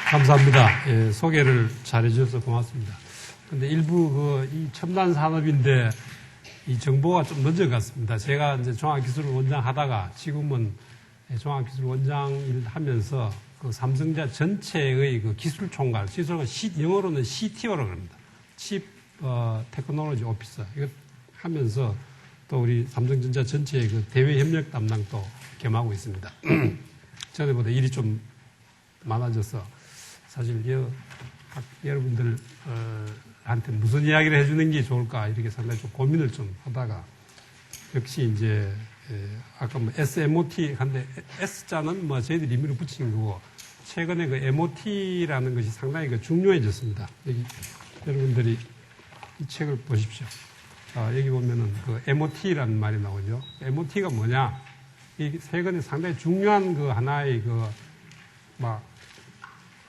감사합니다. 예, 소개를 잘해주셔서 고맙습니다. 근데 일부 이 첨단 산업인데 이 정보가 좀 늦어갔습니다. 제가 이제 종합기술원장 하다가 지금은 종합기술원장 일 하면서 그 삼성전자 전체의 그 기술 총괄, 영어로는 CTO라고 합니다. Chief Technology Officer. 이거 하면서 또 우리 삼성전자 전체의 그 대외 협력 담당도 겸하고 있습니다. 전에보다 일이 좀 많아져서 사실 여러분들 한테 무슨 이야기를 해주는 게 좋을까 이렇게 상당히 좀 고민을 좀 하다가 역시 이제 아까 뭐 SMOT 한데 S자는 뭐 저희들이 임의로 붙인 거고 최근에 그 MOT라는 것이 상당히 그 중요해졌습니다. 여기 여러분들이 이 책을 보십시오. 여기 보면은 그 MOT라는 말이 나오죠. MOT가 뭐냐? 이 최근에 상당히 중요한 그 하나의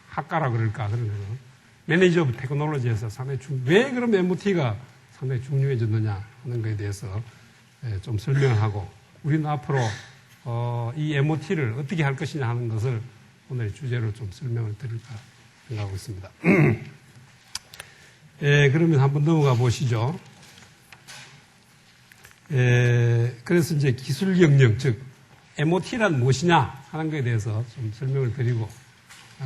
학과라 그럴까 그런 거는. 매니저 오브 테크놀로지에서 상당히 왜 그럼 MOT가 상당히 중요해졌느냐 하는 것에 대해서 좀 설명을 하고 우리는 앞으로 이 MOT를 어떻게 할 것이냐 하는 것을 오늘 주제로 좀 설명을 드릴까 생각하고 있습니다. 그러면 한번 넘어가 보시죠. 그래서 이제 기술 경영, 즉 MOT란 무엇이냐 하는 것에 대해서 좀 설명을 드리고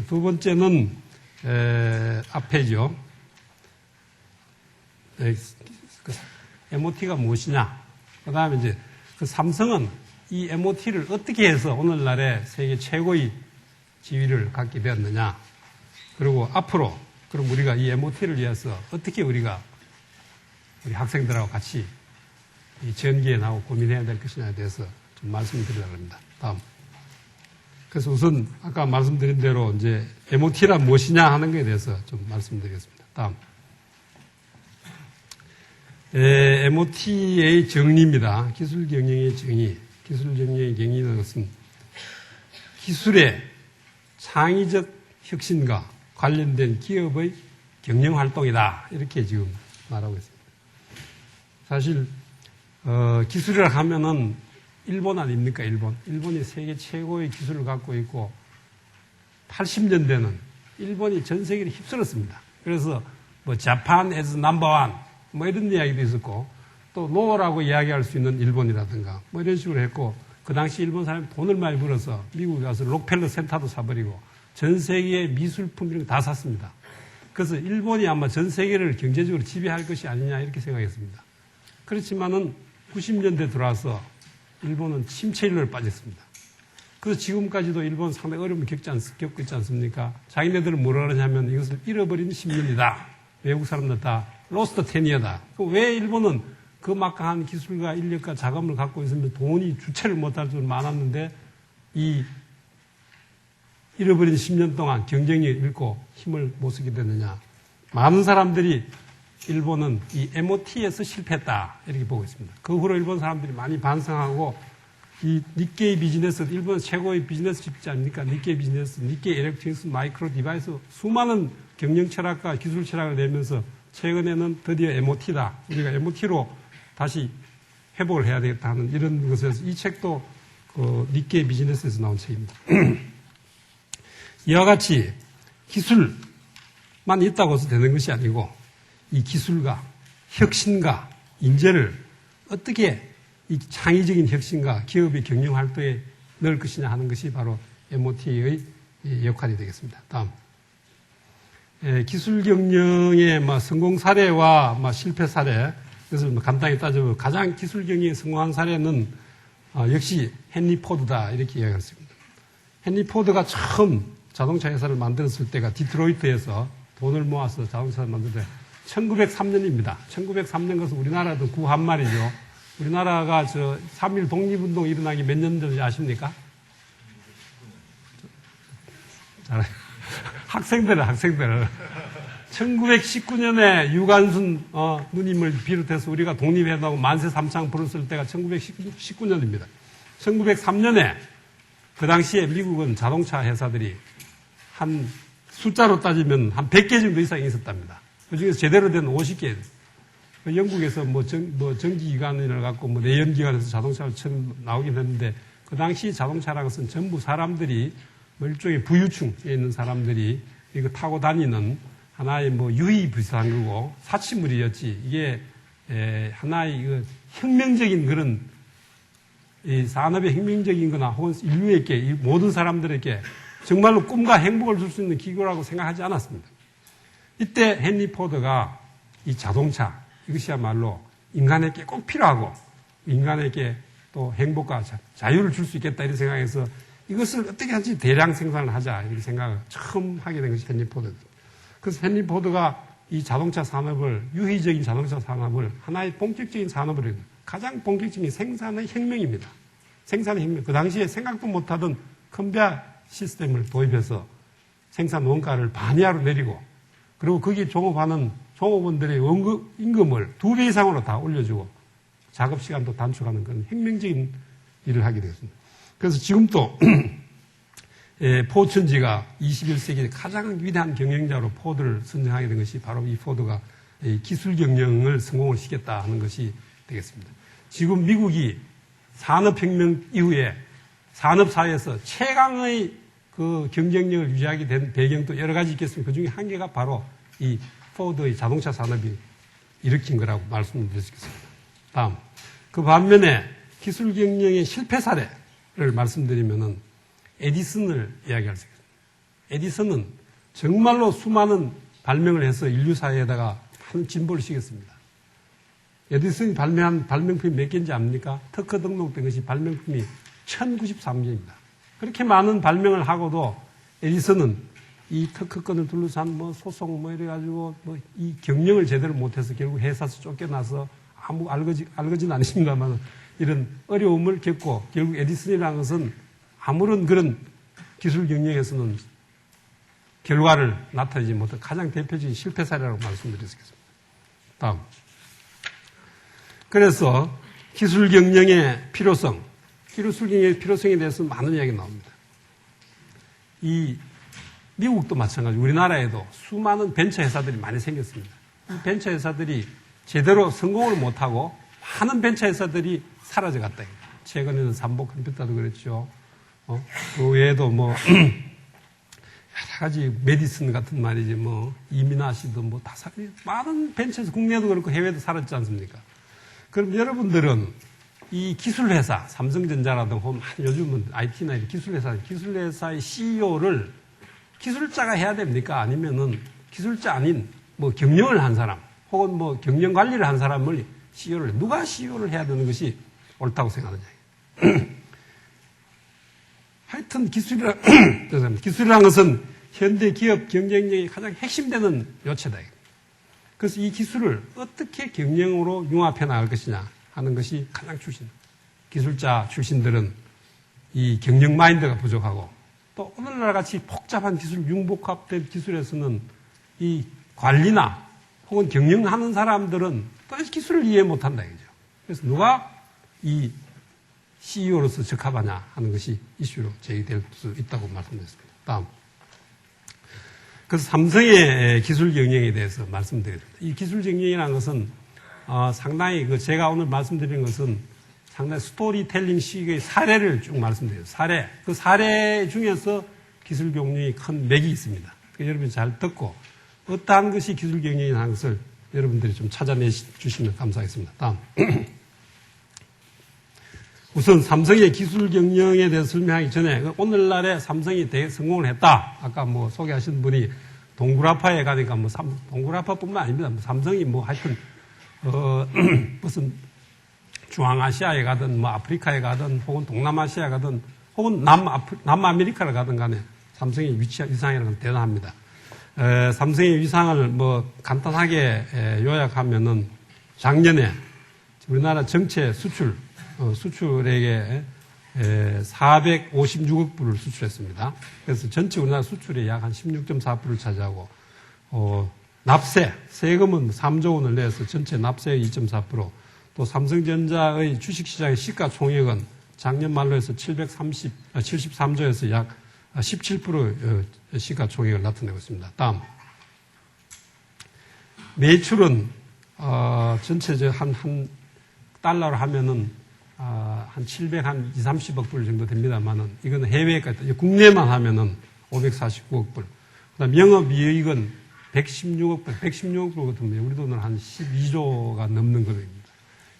두 번째는 앞에죠. MOT가 무엇이냐. 그 다음에 이제 그 삼성은 이 MOT를 어떻게 해서 오늘날의 세계 최고의 지위를 갖게 되었느냐. 그리고 앞으로 그럼 우리가 이 MOT를 위해서 어떻게 우리 학생들하고 같이 이 전기에 나오고 고민해야 될 것이냐에 대해서 좀 말씀드리려고 합니다. 다음. 그래서 우선 아까 말씀드린 대로 이제 MOT란 무엇이냐 하는 것에 대해서 좀 말씀드리겠습니다. 다음. MOT의 정리입니다. 기술 경영의 정의. 기술 경영의 정의는 것은 기술의 창의적 혁신과 관련된 기업의 경영 활동이다. 이렇게 지금 말하고 있습니다. 사실 기술이라 하면은 일본 아닙니까? 일본이 세계 최고의 기술을 갖고 있고 80년대는 일본이 전 세계를 휩쓸었습니다. 그래서 뭐 자판 as number one 뭐 이런 이야기도 있었고 또 노라고 이야기할 수 있는 일본이라든가 뭐 이런 식으로 했고 그 당시 일본 사람이 돈을 많이 벌어서 미국에 가서 록펠러 센터도 사버리고 전 세계의 미술품 이런 거 다 샀습니다. 그래서 일본이 아마 전 세계를 경제적으로 지배할 것이 아니냐 이렇게 생각했습니다. 그렇지만은 90년대 들어와서 일본은 침체일로를 빠졌습니다. 그래서 지금까지도 일본 상당히 어려움을 겪고 있지 않습니까? 자기네들은 뭐라 그러냐면 이것을 잃어버린 10년이다. 외국 사람들 다 로스트 10이어다. 왜 일본은 그 막강한 기술과 인력과 자금을 갖고 있으면 돈이 주체를 못할 줄 많았는데 이 잃어버린 10년 동안 경쟁력을 잃고 힘을 못 쓰게 됐느냐. 많은 사람들이 일본은 이 MOT에서 실패했다. 이렇게 보고 있습니다. 그 후로 일본 사람들이 많이 반성하고 이 니케이 비즈니스, 일본 최고의 비즈니스 집지 아닙니까? 니케이 비즈니스, 니케이 일렉트로닉스, 마이크로 디바이스 수많은 경영 철학과 기술 철학을 내면서 최근에는 드디어 MOT다. 우리가 MOT로 다시 회복을 해야 되겠다 하는 이런 것에서 이 책도 그 니케이 비즈니스에서 나온 책입니다. 이와 같이 기술만 있다고 해서 되는 것이 아니고 이 기술과 혁신과 인재를 어떻게 이 창의적인 혁신과 기업의 경영 활동에 넣을 것이냐 하는 것이 바로 MOT의 역할이 되겠습니다. 다음. 기술 경영의 성공 사례와 실패 사례, 그래서 간단히 따져보면 가장 기술 경영에 성공한 사례는 역시 헨리 포드다 이렇게 이야기했습니다. 헨리 포드가 처음 자동차 회사를 만들었을 때가 디트로이트에서 돈을 모아서 자동차를 만들 때 1903년입니다. 1903년 것은 우리나라도 구한 말이죠. 우리나라가 3.1 독립운동 일어나기 몇 년 전인지 아십니까? 잘, 학생들. 1919년에 유관순 누님을 비롯해서 우리가 독립해나고 만세 삼창 부르을 때가 1919년입니다. 1903년에 그 당시에 미국은 자동차 회사들이 한 숫자로 따지면 한 100개 정도 이상 있었답니다. 그 중에서 제대로 된 50개. 영국에서 전기기관을 갖고 내연기관에서 자동차를 처음 나오긴 했는데 그 당시 자동차라는 것은 전부 사람들이 일종의 부유층에 있는 사람들이 이거 타고 다니는 하나의 뭐 유의 비슷한 거고 사치물이었지. 이게 하나의 이거 혁명적인 그런 이 산업의 혁명적인 거나 혹은 인류에게 이 모든 사람들에게 정말로 꿈과 행복을 줄 수 있는 기구라고 생각하지 않았습니다. 이때 헨리 포드가 이 자동차 이것이야말로 인간에게 꼭 필요하고 인간에게 또 행복과 자유를 줄 수 있겠다 이런 생각에서 이것을 어떻게 하지 대량 생산을 하자 이렇게 생각을 처음 하게 된 것이 헨리 포드입니다. 그래서 헨리 포드가 이 자동차 산업을 유의적인 자동차 산업을 하나의 본격적인 산업을 가장 본격적인 생산의 혁명입니다. 생산의 혁명. 그 당시에 생각도 못하던 컨베어 시스템을 도입해서 생산 원가를 반 이하로 내리고 그리고 거기에 종업하는 종업원들의 임금을 2배 이상으로 다 올려주고 작업 시간도 단축하는 그런 혁명적인 일을 하게 되었습니다. 그래서 지금도 포천지가 21세기의 가장 위대한 경영자로 포드를 선정하게 된 것이 바로 이 포드가 기술 경영을 성공을 시켰다 하는 것이 되겠습니다. 지금 미국이 산업혁명 이후에 산업사회에서 최강의 그 경쟁력을 유지하게 된 배경도 여러 가지 있겠습니다. 그 중에 한 개가 바로 이 포드의 자동차 산업이 일으킨 거라고 말씀드릴 수 있겠습니다. 다음. 그 반면에 기술 경영의 실패 사례를 말씀드리면은 에디슨을 이야기할 수 있습니다. 에디슨은 정말로 수많은 발명을 해서 인류 사회에다가 한 진보를 시켰습니다. 에디슨이 발명한 발명품이 몇 개인지 압니까? 특허 등록된 것이 발명품이 1093개입니다. 그렇게 많은 발명을 하고도 에디슨은 이 특허권을 둘러싼 뭐 소송 뭐 이래가지고 뭐 이 경영을 제대로 못해서 결국 회사에서 쫓겨나서 아무 알거지는 아니십니다만 이런 어려움을 겪고 결국 에디슨이라는 것은 아무런 그런 기술 경영에서는 결과를 나타내지 못한 가장 대표적인 실패 사례라고 말씀드릴 수 있겠습니다. 다음. 그래서 기술 경영의 필요성, 기술 경영의 필요성에 대해서 많은 이야기가 나옵니다. 이 미국도 마찬가지고 우리나라에도 수많은 벤처 회사들이 많이 생겼습니다. 이 벤처 회사들이 제대로 성공을 못하고 많은 벤처 회사들이 사라져갔다. 최근에는 삼복 컴퓨터도 그랬죠. 그 외에도 뭐 여러 가지 메디슨 같은 말이지 뭐 이민아 씨도 뭐 다 많은 벤처에서 국내도 그렇고 해외도 사라졌지 않습니까? 그럼 여러분들은 이 기술회사, 삼성전자라든가 혹은 요즘은 IT나 기술회사의 CEO를 기술자가 해야 됩니까? 아니면은 기술자 아닌 뭐 경영을 한 사람 혹은 뭐 경영 관리를 한 사람을 CEO를 누가 CEO를 해야 되는 것이 옳다고 생각하느냐. 하여튼 기술이라는 것은 현대 기업 경쟁력이 가장 핵심되는 요체다. 그래서 이 기술을 어떻게 경영으로 융합해 나갈 것이냐 하는 것이 가장 기술자 출신들은 이 경영 마인드가 부족하고 또 오늘날 같이 복잡한 기술, 융복합된 기술에서는 이 관리나 혹은 경영하는 사람들은 또 기술을 이해 못한다. 이거죠. 그래서 누가 이 CEO로서 적합하냐 하는 것이 이슈로 제기될 수 있다고 말씀드렸습니다. 다음. 그래서 삼성의 기술 경영에 대해서 말씀드립니다. 이 기술 경영이라는 것은 상당히 제가 오늘 말씀드린 것은 상당히 스토리텔링 식의 사례를 쭉 말씀드려요. 그 사례 중에서 기술 경영이 큰 맥이 있습니다. 여러분이 잘 듣고 어떠한 것이 기술 경영이라는 것을 여러분들이 좀 찾아내 주시면 감사하겠습니다. 다음. 우선 삼성의 기술 경영에 대해서 설명하기 전에 오늘날에 삼성이 성공을 했다. 아까 뭐 소개하신 분이 동굴아파에 가니까 뭐 동굴아파뿐만 아닙니다. 뭐 삼성이 뭐 하여튼 무슨 중앙아시아에 가든 뭐 아프리카에 가든 혹은 동남아시아에 가든 혹은 남아메리카를 가든 간에 삼성의 위상이라는 건 대단합니다. 삼성의 위상을 뭐 간단하게 요약하면은 작년에 우리나라 전체 수출액에 456억 불을 수출했습니다. 그래서 전체 우리나라 수출의 약 한 16.4%를 차지하고, 세금은 3조 원을 내서 전체 납세의 2.4%, 또 삼성전자의 주식시장의 시가총액은 작년 말로 해서 73조에서 약 17% 시가총액을 나타내고 있습니다. 다음. 매출은, 전체 한 달러로 하면은 한 730억 불 정도 됩니다만은 이거는 해외까지 국내만 하면은 549억 불. 그다음 영업이익은 116억 불, 116억 불 같으면 우리 돈으로 한 12조가 넘는 금액입니다.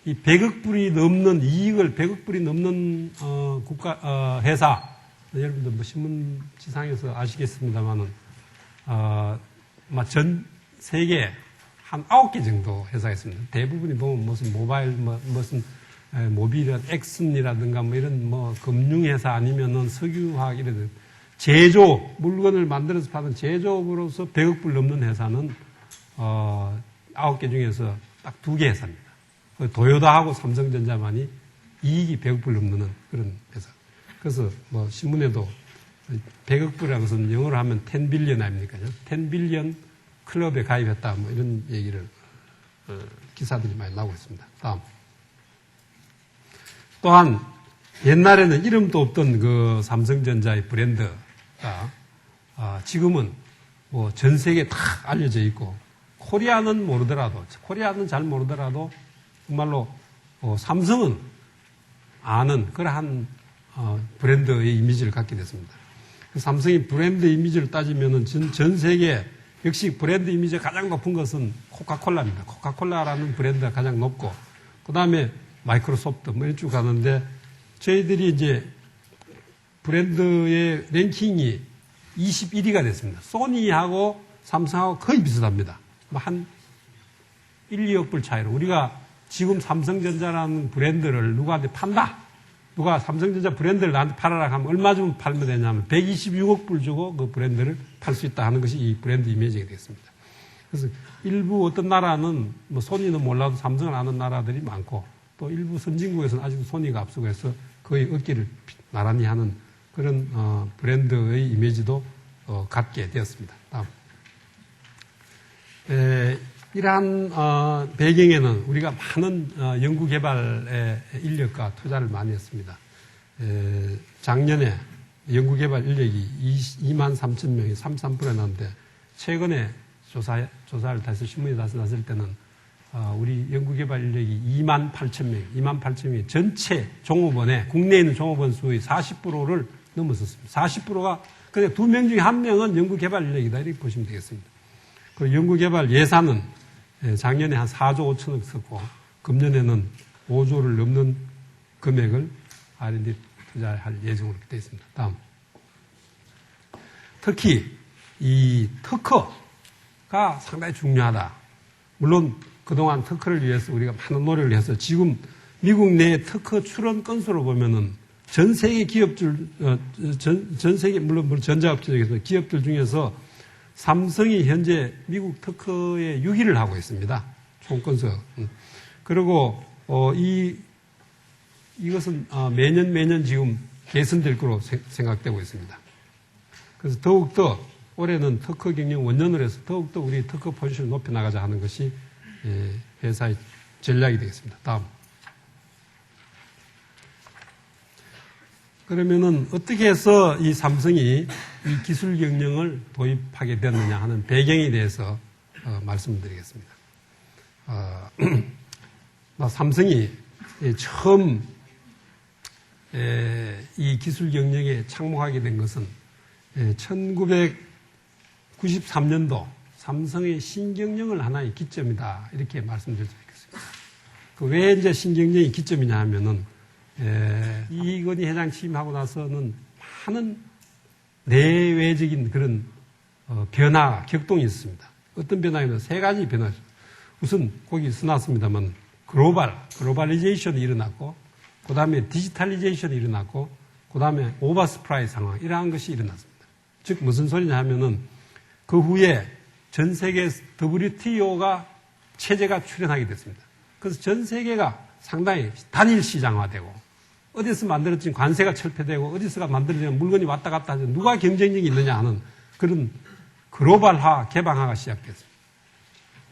이 100억 불이 넘는 이익을 100억 불이 넘는 회사, 여러분들 뭐 신문지상에서 아시겠습니다만은 전 세계 한 9개 정도 회사가 있습니다. 대부분이 보면 무슨 모바일, 무슨 모빌이라든가 엑슨이라든가 뭐 이런 금융회사 아니면은 석유화학 이런 제조업, 물건을 만들어서 파는 제조업으로서 100억 불 넘는 회사는 9개 중에서 딱 2개 회사입니다. 도요다하고 삼성전자만이 이익이 100억 불 넘는 그런 회사. 그래서 신문에도 100억 불이라는 것은 영어로 하면 10 빌리언 아닙니까요? 10 빌리언 클럽에 가입했다. 이런 얘기를 기사들이 많이 나오고 있습니다. 다음. 또한 옛날에는 이름도 없던 그 삼성전자의 브랜드가 지금은 전 세계에 다 알려져 있고 코리아는 잘 모르더라도 정말로 삼성은 아는 그러한 브랜드의 이미지를 갖게 됐습니다. 삼성이 브랜드 이미지를 따지면은 전 세계 역시 브랜드 이미지가 가장 높은 것은 코카콜라입니다. 코카콜라라는 브랜드가 가장 높고 그 다음에 마이크로소프트 이런 쭉 가는데 저희들이 이제 브랜드의 랭킹이 21위가 됐습니다. 소니하고 삼성하고 거의 비슷합니다. 한 1, 2억 불 차이로 우리가 지금 삼성전자라는 브랜드를 누구한테 판다. 누가 삼성전자 브랜드를 나한테 팔아라 하면 얼마 주면 팔면 되냐면 126억 불 주고 그 브랜드를 팔 수 있다 하는 것이 이 브랜드 이미지가 되겠습니다. 그래서 일부 어떤 나라는 소니는 몰라도 삼성을 아는 나라들이 많고 또 일부 선진국에서는 아직도 소니가 앞서고 해서 거의 어깨를 나란히 하는 그런 브랜드의 이미지도 갖게 되었습니다. 다음. 이러한 배경에는 우리가 많은 연구개발의 인력과 투자를 많이 했습니다. 작년에 연구개발 인력이 2만 3천 명이 33%에 났는데 최근에 조사를 다해서 신문에 다시 났을 때는 우리 연구개발 인력이 2만 8천 명, 2만 8천 명이 전체 종업원에 국내에 있는 종업원 수의 40%를 넘었었습니다. 40%가 근데 2명 중에 1명은 연구개발 인력이다 이렇게 보시면 되겠습니다. 그 연구개발 예산은 작년에 한 4조 5천억 썼고 금년에는 5조를 넘는 금액을 R&D 투자할 예정으로 되어 있습니다. 다음. 특히 이 특허가 상당히 중요하다. 물론 그동안 특허를 위해서 우리가 많은 노력을 해서 지금 미국 내 특허 출원 건수로 보면은 전 세계 기업들, 전 세계, 물론 전자업체 중에서 기업들 중에서 삼성이 현재 미국 특허에 6위를 하고 있습니다. 총 건수. 그리고, 이것은 매년 지금 개선될 거로 생각되고 있습니다. 그래서 더욱더 올해는 특허 경영 원년으로 해서 더욱더 우리 특허 포지션을 높여나가자 하는 것이 회사의 전략이 되겠습니다. 다음. 그러면은 어떻게 해서 이 삼성이 이 기술 경영을 도입하게 되었느냐 하는 배경에 대해서 말씀드리겠습니다. 삼성이 처음 이 기술 경영에 착목하게 된 것은 1993년도 삼성의 신경영을 하나의 기점이다 이렇게 말씀드릴 수 있겠습니다. 왜 이제 신경영이 기점이냐 하면은 이건희 회장 취임하고 나서는 많은 내외적인 그런 변화, 격동이 있었습니다. 어떤 변화냐면 3가지 변화죠. 우선 거기 써놨습니다만 글로벌리제이션이 일어났고 그 다음에 디지털리제이션이 일어났고 그 다음에 오버스프라이 상황 이러한 것이 일어났습니다. 즉 무슨 소리냐 하면은 그 후에 전 세계 WTO가 체제가 출현하게 됐습니다. 그래서 전 세계가 상당히 단일 시장화되고 어디서 만들어진 관세가 철폐되고 어디서가 만들어진 물건이 왔다 갔다 하죠. 누가 경쟁력이 있느냐 하는 그런 글로벌화, 개방화가 시작됐습니다.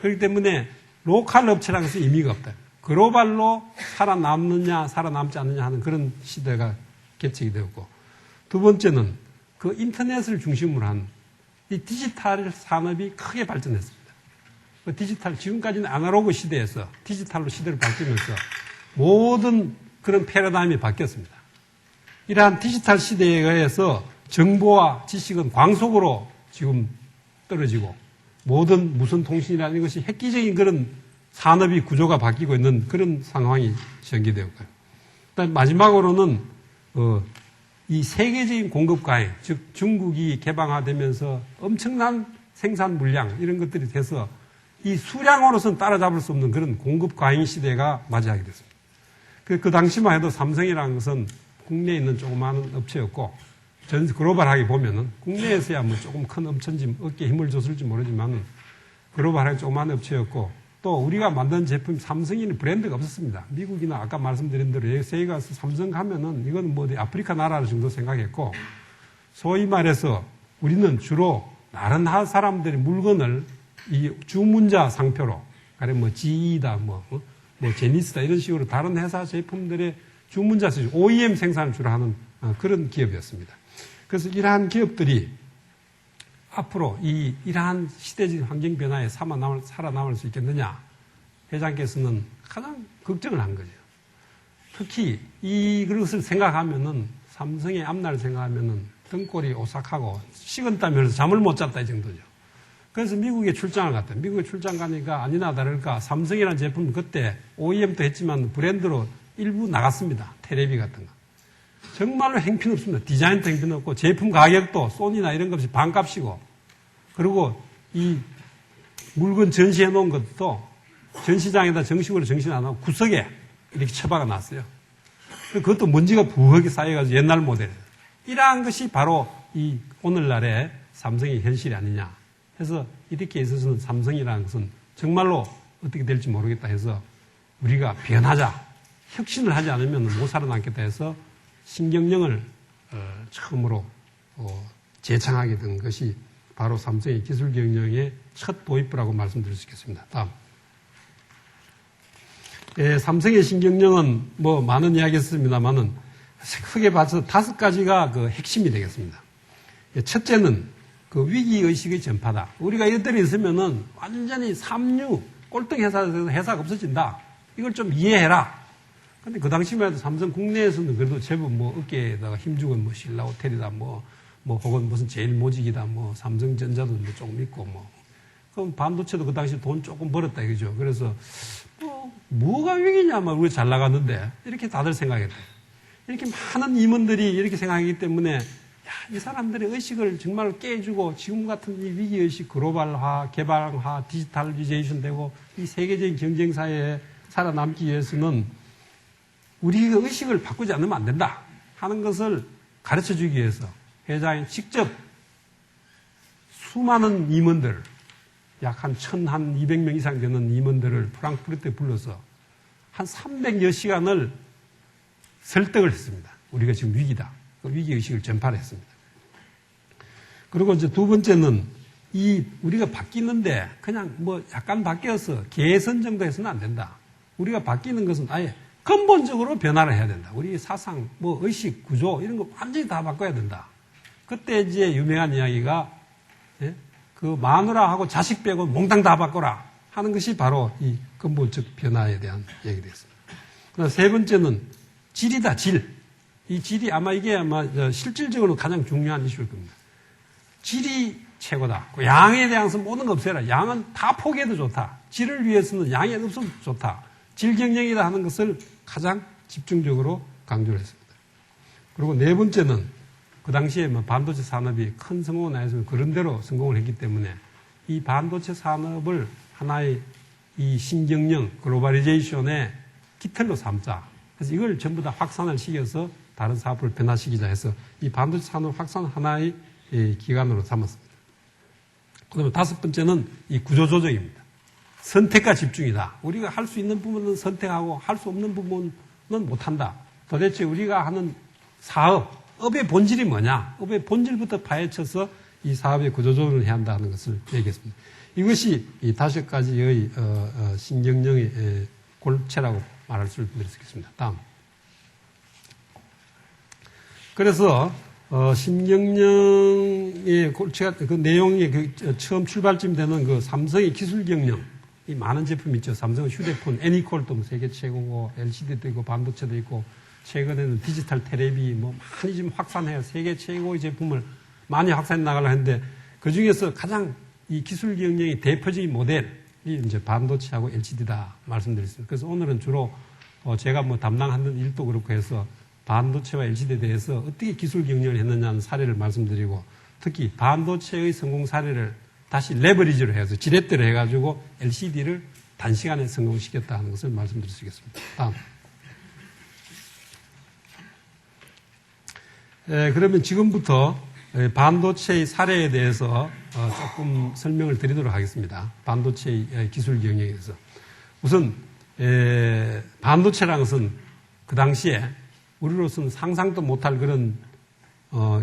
그렇기 때문에 로컬 업체라는 것은 의미가 없다. 글로벌로 살아남느냐 살아남지 않느냐 하는 그런 시대가 개척이 되었고 두 번째는 그 인터넷을 중심으로 한 이 디지털 산업이 크게 발전했습니다. 그 디지털, 지금까지는 아날로그 시대에서 디지털로 시대를 바뀌면서 모든 그런 패러다임이 바뀌었습니다. 이러한 디지털 시대에 의해서 정보와 지식은 광속으로 지금 떨어지고 모든 무선 통신이라는 것이 획기적인 그런 산업이 구조가 바뀌고 있는 그런 상황이 전개되었고요. 일단 마지막으로는 이 세계적인 공급 과잉, 즉 중국이 개방화되면서 엄청난 생산 물량 이런 것들이 돼서 이 수량으로서는 따라잡을 수 없는 그런 공급 과잉 시대가 맞이하게 됐습니다. 그 당시만 해도 삼성이라는 것은 국내에 있는 조그마한 업체였고 전 글로벌하게 보면은 국내에서야 뭐 조금 큰 업체인지 어깨에 힘을 줬을지 모르지만 글로벌하게 조그마한 업체였고 또 우리가 만든 제품 삼성이는 브랜드가 없었습니다. 미국이나 아까 말씀드린 대로 세계 가서 삼성 가면은 이건 뭐 아프리카 나라 정도 생각했고 소위 말해서 우리는 주로 다른 사람들이 물건을 이 주문자 상표로 가령 뭐 GE다 뭐 제니스다 이런 식으로 다른 회사 제품들의 주문자 수준 OEM 생산을 주로 하는 그런 기업이었습니다. 그래서 이러한 기업들이 앞으로 이러한 시대적인 환경 변화에 살아남을 수 있겠느냐 회장께서는 가장 걱정을 한 거죠. 특히 이것을 생각하면은 삼성의 앞날을 생각하면은 등골이 오싹하고 식은땀이 흘러서 잠을 못 잤다 이 정도죠. 그래서 미국에 출장을 갔다. 미국에 출장 가니까 아니나 다를까 삼성이라는 제품은 그때 OEM도 했지만 브랜드로 일부 나갔습니다. 테레비 같은 거. 정말로 행편없습니다. 디자인도 행편없고 제품 가격도 소니나 이런 것이 반값이고 그리고 이 물건 전시해 놓은 것도 전시장에다 정식으로 전시 안 하고 구석에 이렇게 처박아 놨어요. 그것도 먼지가 부엌에 쌓여가지고 옛날 모델이에요. 이러한 것이 바로 이 오늘날의 삼성의 현실이 아니냐 해서 이렇게 있어서는 삼성이라는 것은 정말로 어떻게 될지 모르겠다 해서 우리가 변하자 혁신을 하지 않으면 못 살아남겠다 해서 신경영을 처음으로 제창하게 된 것이 바로 삼성의 기술경영의 첫 도입부라고 말씀드릴 수 있겠습니다. 다음. 삼성의 신경영은 뭐 많은 이야기 했습니다만은 크게 봐서 5가지가 그 핵심이 되겠습니다. 첫째는 그 위기의식의 전파다. 우리가 이것들이 있으면은 완전히 삼류, 꼴등 회사가 없어진다. 이걸 좀 이해해라. 근데 그 당시만 해도 삼성 국내에서는 그래도 제법 뭐 어깨에다가 힘주건 뭐 신라호텔이다 뭐 혹은 무슨 제일모직이다 뭐 삼성전자도 뭐 조금 있고 그럼 반도체도 그 당시 돈 조금 벌었다 이거죠. 그래서 뭐가 위기냐면 우리가 잘 나갔는데 이렇게 다들 생각했다. 이렇게 많은 임원들이 이렇게 생각하기 때문에 이 사람들의 의식을 정말 깨주고 지금 같은 이 위기의식 글로벌화, 개발화, 디지털리제이션 되고 이 세계적인 경쟁사회에 살아남기 위해서는 우리의 의식을 바꾸지 않으면 안 된다 하는 것을 가르쳐 주기 위해서 회장이 직접 수많은 임원들, 약 한 200명 이상 되는 임원들을 프랑크푸르트에 불러서 한 300여 시간을 설득을 했습니다. 우리가 지금 위기다. 그 위기의식을 전파를 했습니다. 그리고 이제 두 번째는 우리가 바뀌는데 그냥 뭐 약간 바뀌어서 개선 정도 해서는 안 된다. 우리가 바뀌는 것은 아예 근본적으로 변화를 해야 된다. 우리 사상, 뭐 의식, 구조 이런 거 완전히 다 바꿔야 된다. 그때 이제 유명한 이야기가 그 마누라하고 자식 빼고 몽땅 다 바꿔라 하는 것이 바로 이 근본적 변화에 대한 얘기였습니다. 그다음 세 번째는 질이다, 질. 이 질이 이게 아마 실질적으로 가장 중요한 이슈일 겁니다. 질이 최고다. 그 양에 대해서 모든 거 없애라. 양은 다 포기해도 좋다. 질을 위해서는 양이 없으면 좋다. 질 경영이다 하는 것을 가장 집중적으로 강조를 했습니다. 그리고 네 번째는 그 당시에 반도체 산업이 큰 성공을 하였으면 그런 대로 성공을 했기 때문에 이 반도체 산업을 하나의 이 신경영, 글로벌리제이션의 깃털로 삼자. 그래서 이걸 전부 다 확산을 시켜서 다른 사업을 변화시키자 해서 이 반도체 산업 확산 하나의 기관으로 삼았습니다. 그 다음에 다섯 번째는 이 구조조정입니다. 선택과 집중이다. 우리가 할 수 있는 부분은 선택하고 할 수 없는 부분은 못한다. 도대체 우리가 하는 업의 본질이 뭐냐? 업의 본질부터 파헤쳐서 이 사업의 구조조정을 해야 한다는 것을 얘기했습니다. 이것이 이 5가지의 신경영의 골체라고 말할 수 있겠습니다. 다음. 그래서 신경영의 골체가 그 내용의 처음 출발점 되는 그 삼성의 기술 경영, 이 많은 제품이 있죠. 삼성은 휴대폰, 애니콜도 세계 최고고, LCD도 있고, 반도체도 있고, 최근에는 디지털 테레비 많이 지금 확산해요. 세계 최고의 제품을 많이 확산해 나가려고 했는데 그 중에서 가장 이 기술 경쟁의 대표적인 모델이 이제 반도체하고 LCD다 말씀드렸습니다. 그래서 오늘은 주로 제가 뭐 담당하는 일도 그렇고 해서 반도체와 LCD에 대해서 어떻게 기술 경쟁을 했느냐는 사례를 말씀드리고 특히 반도체의 성공 사례를 다시 레버리지로 해서 지렛대로 해가지고 LCD를 단시간에 성공시켰다는 것을 말씀드리겠습니다. 다음. 그러면 지금부터 반도체의 사례에 대해서 조금 설명을 드리도록 하겠습니다. 반도체의 기술 경영에서. 우선 반도체라는 것은 그 당시에 우리로서는 상상도 못할 그런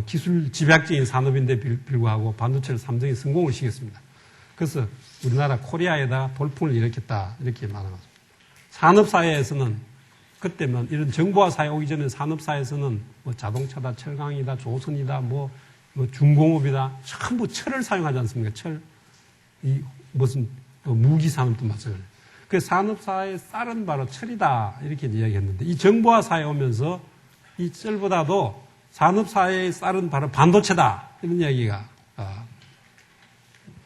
기술 집약적인 산업인데 불구하고 반도체를 삼성이 성공을 시켰습니다. 그래서 우리나라 코리아에다 돌풍을 일으켰다 이렇게 말하는 거죠. 산업사회에서는 그때면 이런 정보화 사회 오기 전에 산업사회에서는 뭐 자동차다, 철강이다, 조선이다, 뭐 중공업이다 전부 철을 사용하지 않습니까? 철, 이 무슨 무기 산업도 마찬가지예요. 그 산업사회의 쌀은 바로 철이다 이렇게 이야기했는데 이 정보화 사회 오면서 이 철보다도 산업사회의 쌀은 바로 반도체다 이런 이야기가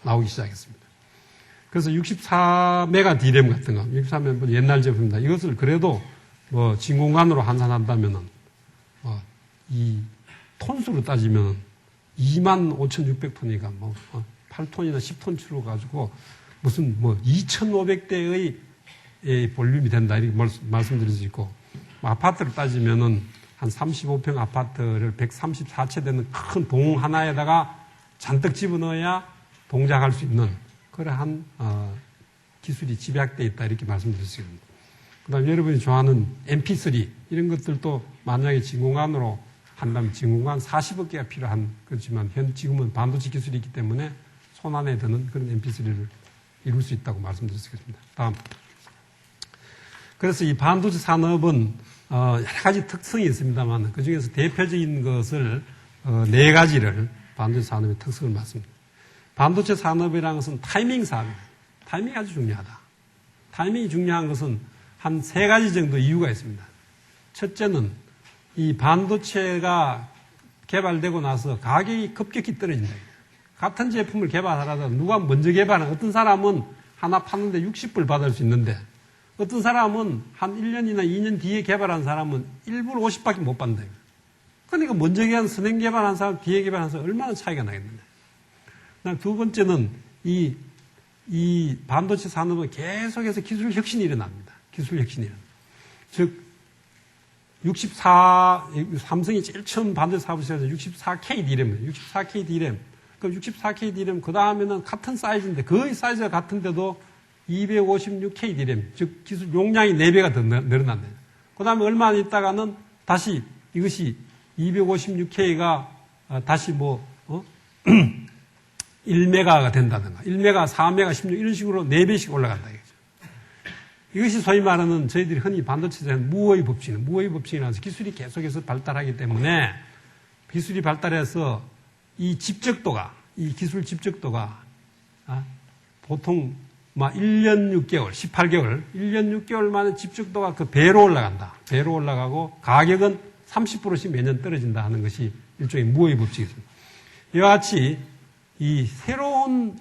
나오기 시작했습니다. 그래서 64메가 D램 같은 거, 64메가 옛날 제품입니다. 이것을 그래도 뭐 진공관으로 환산한다면은 이 톤수로 따지면 25,600톤이니까 뭐 8톤이나 10톤 치로 가지고 무슨 뭐 2,500대의 볼륨이 된다 이렇게 말씀드릴 수 있고 아파트를 따지면은 한 35평 아파트를 134채 되는 큰 동 하나에다가 잔뜩 집어넣어야 동작할 수 있는 그러한 기술이 집약되어 있다 이렇게 말씀드릴 수 있습니다. 그 다음에 여러분이 좋아하는 MP3 이런 것들도 만약에 진공관으로 한다면 진공관 40억 개가 필요한 그렇지만 지금은 반도체 기술이 있기 때문에 손 안에 드는 그런 MP3를 이룰 수 있다고 말씀드릴 수 있습니다. 다음. 그래서 이 반도체 산업은 여러 가지 특성이 있습니다만 그 중에서 대표적인 것을 네 가지를 반도체 산업의 특성을 말씀드립니다. 반도체 산업이라는 것은 타이밍 사업입니다. 타이밍이 아주 중요하다. 타이밍이 중요한 것은 한 세 가지 정도 이유가 있습니다. 첫째는 이 반도체가 개발되고 나서 가격이 급격히 떨어진다. 같은 제품을 개발하라도 누가 먼저 개발한 어떤 사람은 하나 파는데 60불 받을 수 있는데 어떤 사람은 한 1년이나 2년 뒤에 개발한 사람은 1불 50밖에 못 받는다. 그러니까 먼저 선행 개발한 사람, 뒤에 개발한 사람 얼마나 차이가 나겠는데. 두 번째는 이 반도체 산업은 계속해서 기술 혁신이 일어납니다. 기술 혁신이 일어납니다. 즉, 삼성이 제일 처음 반도체 사업을 시작해서 64K D램이에요. 64K D램. 그럼 64K D램, 그 다음에는 같은 사이즈인데, 거의 사이즈가 같은데도 256K D램, 즉, 기술 용량이 4배가 더 늘어난다. 그 다음에 얼마 있다가는 다시 이것이 256K가 다시 1메가가 된다든가, 1메가, 4메가, 16 이런 식으로 4배씩 올라간다. 이것이 소위 말하는 저희들이 흔히 반도체에서 무어의 법칙이에요. 무어의 법칙이라서 기술이 계속해서 발달하기 때문에 기술이 발달해서 이 집적도가, 이 기술 집적도가 보통 1년 6개월, 18개월, 1년 6개월 만에 집적도가 그 배로 올라간다. 배로 올라가고 가격은 30%씩 매년 떨어진다 하는 것이 일종의 무어의 법칙이습니다. 이와 같이 이 새로운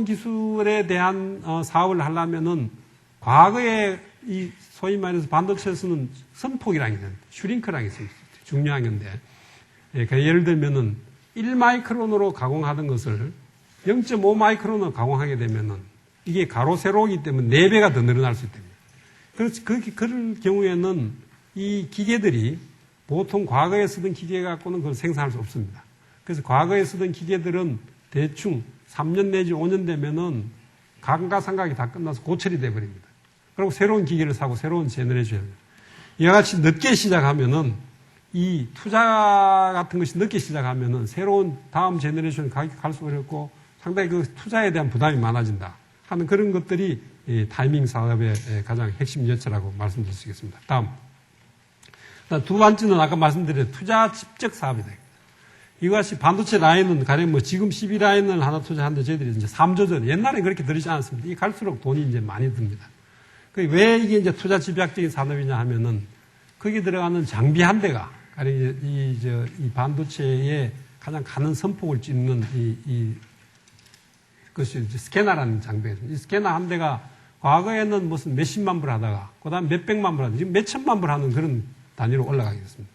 기술에 대한 사업을 하려면은 과거에 이 소위 말해서 반도체에서는 선폭이라는 게 슈링크라는 게 있습니다. 중요한 건데. 예를 들면은 1마이크론으로 가공하던 것을 0.5마이크론으로 가공하게 되면은 이게 가로 세로이기 때문에 4배가 더 늘어날 수 있답니다. 그래서 그럴 경우에는 이 기계들이 보통 과거에 쓰던 기계 갖고는 그걸 생산할 수 없습니다. 그래서 과거에 쓰던 기계들은 대충 3년 내지 5년 되면은 감가상각이 다 끝나서 고철이 돼버립니다. 그리고 새로운 기계를 사고 새로운 제너레이션을 합니다. 이와 같이 늦게 시작하면은 이 투자 같은 것이 늦게 시작하면은 새로운 다음 제너레이션 가격 갈 수 어렵고 상당히 그 투자에 대한 부담이 많아진다 하는 그런 것들이 이 타이밍 사업의 가장 핵심 요체라고 말씀드릴 수 있겠습니다. 다음. 두 번째는 아까 말씀드린 투자 집적 사업이다. 이것이 반도체 라인은 가령 지금 12라인을 하나 투자하는데 저희들이 이제 3조 전, 옛날에 그렇게 들이지 않았습니다. 이게 갈수록 돈이 이제 많이 듭니다. 왜 이게 이제 투자 집약적인 산업이냐 하면은 거기에 들어가는 장비 한 대가 가령 이 반도체에 가장 가는 선폭을 찍는 이 그것이 스캐너라는 장비가 있습니다. 이 스캐너 한 대가 과거에는 무슨 몇십만 불 하다가, 그 다음 몇백만 불 하다가, 지금 몇천만 불 하는 그런 단위로 올라가게 됐습니다.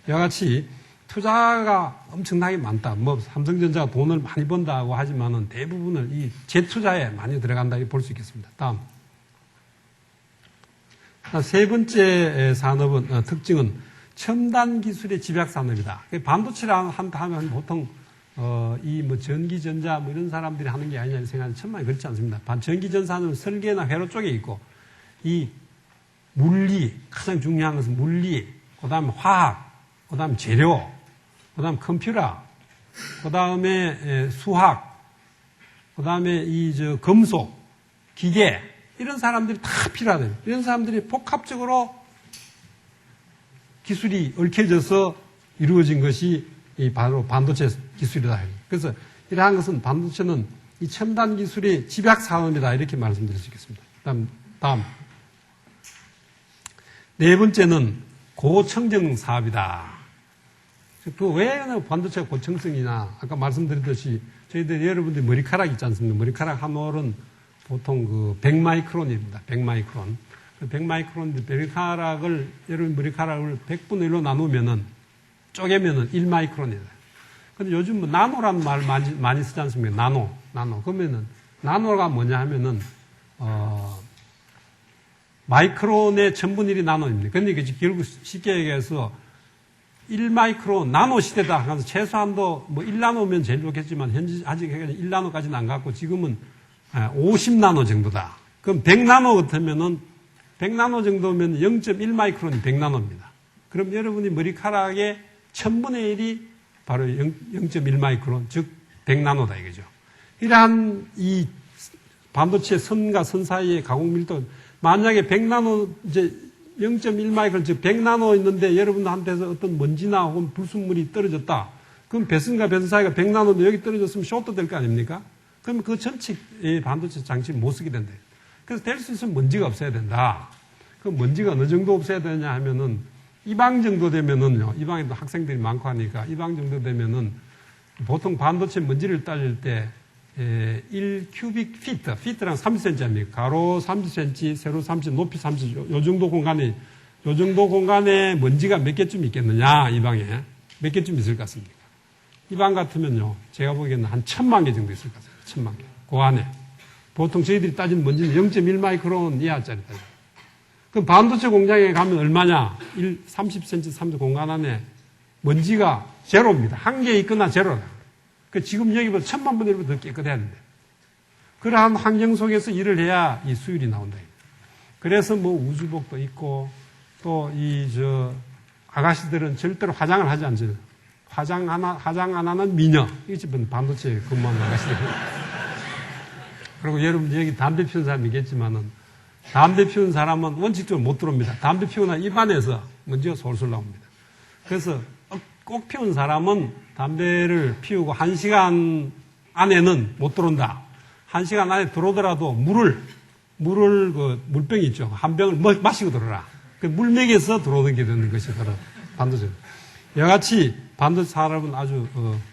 이와 같이 투자가 엄청나게 많다. 뭐, 삼성전자가 돈을 많이 번다고 하지만은 대부분을 이 재투자에 많이 들어간다, 이렇게 볼 수 있겠습니다. 다음. 세 번째 산업은, 특징은 첨단 기술의 집약 산업이다. 반도체라 하면 보통, 이 뭐 전기전자 뭐 이런 사람들이 하는 게 아니냐 생각하는 천만에 그렇지 않습니다. 전기전자는 설계나 회로 쪽에 있고, 이 물리, 가장 중요한 것은 물리, 그 다음에 화학, 그 다음에 재료, 그 다음에 컴퓨터, 그 다음에 수학, 그 다음에 금속, 기계, 이런 사람들이 다 필요하대요. 이런 사람들이 복합적으로 기술이 얽혀져서 이루어진 것이 바로 반도체 기술이다. 그래서 이러한 것은 반도체는 이 첨단 기술의 집약 산업이다. 이렇게 말씀드릴 수 있겠습니다. 다음. 네 번째는 고청정 사업이다. 왜 반도체가 고청성이냐. 아까 말씀드렸듯이 저희들 여러분들 머리카락 있지 않습니까? 머리카락 한 올은 보통 100마이크론입니다. 100마이크론. 100마이크론인데 머리카락을, 여러분 머리카락을 100분의 1로 나누면은, 쪼개면은 1마이크론이다. 근데 요즘 뭐 나노라는 말 많이 쓰지 않습니까? 나노. 그러면은, 나노가 뭐냐 하면은, 마이크론의 전분의 1이 나노입니다. 근데 결국 쉽게 얘기해서 1마이크론, 나노 시대다. 그래서 최소한도 뭐 1나노면 제일 좋겠지만, 현재 아직 1나노까지는 안 갔고, 지금은 50나노 정도다. 그럼 100나노 같으면은 100나노 정도면 0.1마이크론이 100나노입니다. 그럼 여러분이 머리카락의 1000분의 1이 바로 0.1마이크론, 즉 100나노다 이거죠. 이러한 이 반도체 선과 선 사이의 가공 밀도, 만약에 100나노, 이제 0.1마이크론, 즉 100나노 있는데 여러분한테서 어떤 먼지나 혹은 불순물이 떨어졌다. 그럼 배선과 배선 사이가 100나노인데 여기 떨어졌으면 쇼트 될 거 아닙니까? 그러면 그 전체 반도체 장치를 못 쓰게 된다. 그래서 될 수 있으면 먼지가 없어야 된다. 그 먼지가 어느 정도 없어야 되냐 하면은, 이 방 정도 되면은요, 이 방에도 학생들이 많고 하니까, 이 방 정도 되면은, 보통 반도체 먼지를 따질 때, 1큐빅 피트, 피트랑 30cm입니다. 가로 30cm, 세로 30, 높이 30, 요 정도 공간에 먼지가 몇 개쯤 있겠느냐, 이 방에. 몇 개쯤 있을 것 같습니까? 이 방 같으면요, 제가 보기에는 한 1000만 개 정도 있을 것 같습니다. 1000만 개. 그 안에. 보통 저희들이 따진 먼지는 0.1마이크론 이하짜리 따져요. 그럼 반도체 공장에 가면 얼마냐? 30cm, 30 공간 안에 먼지가 제로입니다. 한 개 있거나 제로다. 그 지금 여기보다 1000만 분의 1보다 더 깨끗해야 된다. 그러한 환경 속에서 일을 해야 이 수율이 나온다. 그래서 뭐 우주복도 있고, 또 아가씨들은 절대로 화장을 하지 않죠. 화장 안 하는 미녀. 이게 반도체 근무하는 아가씨들. 그리고 여러분 여기 담배 피우는 사람이 있겠지만은, 담배 피우는 사람은 원칙적으로 못 들어옵니다. 담배 피우나 입안에서 먼지가 솔솔 나옵니다. 그래서 꼭 피운 사람은 담배를 피우고 1시간 안에는 못 들어온다. 1시간 안에 들어오더라도 물병이 있죠. 한 병을 마시고 들어라. 그 물맥에서 들어오는 게 되는 것이 바로 반도체. 이와 같이 반도체 산업은 아주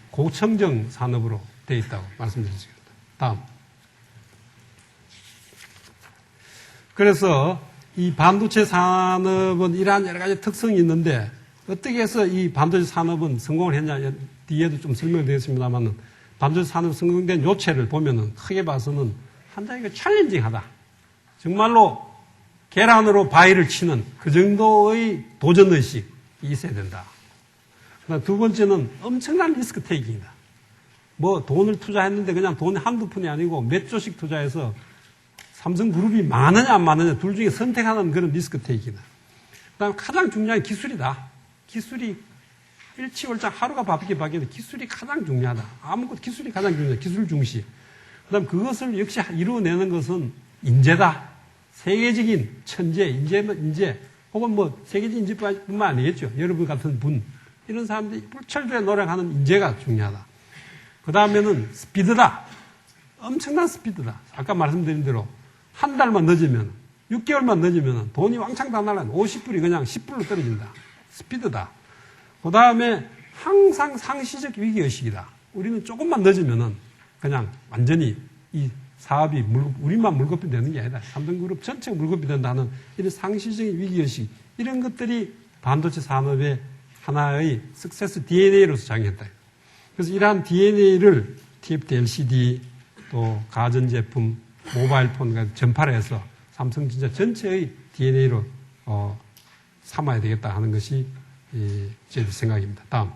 고청정 산업으로 되어 있다고 말씀드리겠습니다. 다음. 그래서 이 반도체 산업은 이러한 여러 가지 특성이 있는데, 어떻게 해서 이 반도체 산업은 성공을 했냐, 뒤에도 좀 설명드리겠습니다만, 반도체 산업 성공된 요체를 보면은 크게 봐서는 한자리가 챌린징하다. 정말로 계란으로 바위를 치는 그 정도의 도전의식이 있어야 된다. 두 번째는 엄청난 리스크 테이킹이다. 뭐 돈을 투자했는데 그냥 돈이 한두 푼이 아니고 몇 조씩 투자해서 삼성그룹이 많으냐 안 많으냐 둘 중에 선택하는 그런 리스크 테이킹이다. 그 다음 가장 중요한 기술이다. 기술이 일치월장 하루가 바뀌어도 기술이 가장 중요하다. 아무것도 기술이 가장 중요하다. 기술 중시. 그 다음 그것을 역시 이루어내는 것은 인재다. 세계적인 천재, 인재, 혹은 뭐 세계적인 인재뿐만 아니겠죠. 여러분 같은 분. 이런 사람들이 불철주에 노력하는 인재가 중요하다. 그 다음에는 스피드다. 엄청난 스피드다. 아까 말씀드린 대로 한 달만 늦으면, 6개월만 늦으면 돈이 왕창 다 날아요. 50불이 그냥 10불로 떨어진다. 스피드다. 그 다음에 항상 상시적 위기의식이다. 우리는 조금만 늦으면은 그냥 완전히 이 사업이 우리만 물거품이 되는 게 아니라 삼성그룹 전체가 물거품이 된다는 이런 상시적인 위기의식, 이런 것들이 반도체 산업의 하나의 석세스 DNA로서 작용했다. 그래서 이러한 DNA를 TFT LCD, 또 가전제품, 모바일폰 같은 전파를 해서 삼성전자 전체의 DNA로 삼아야 되겠다 하는 것이 제 생각입니다. 다음.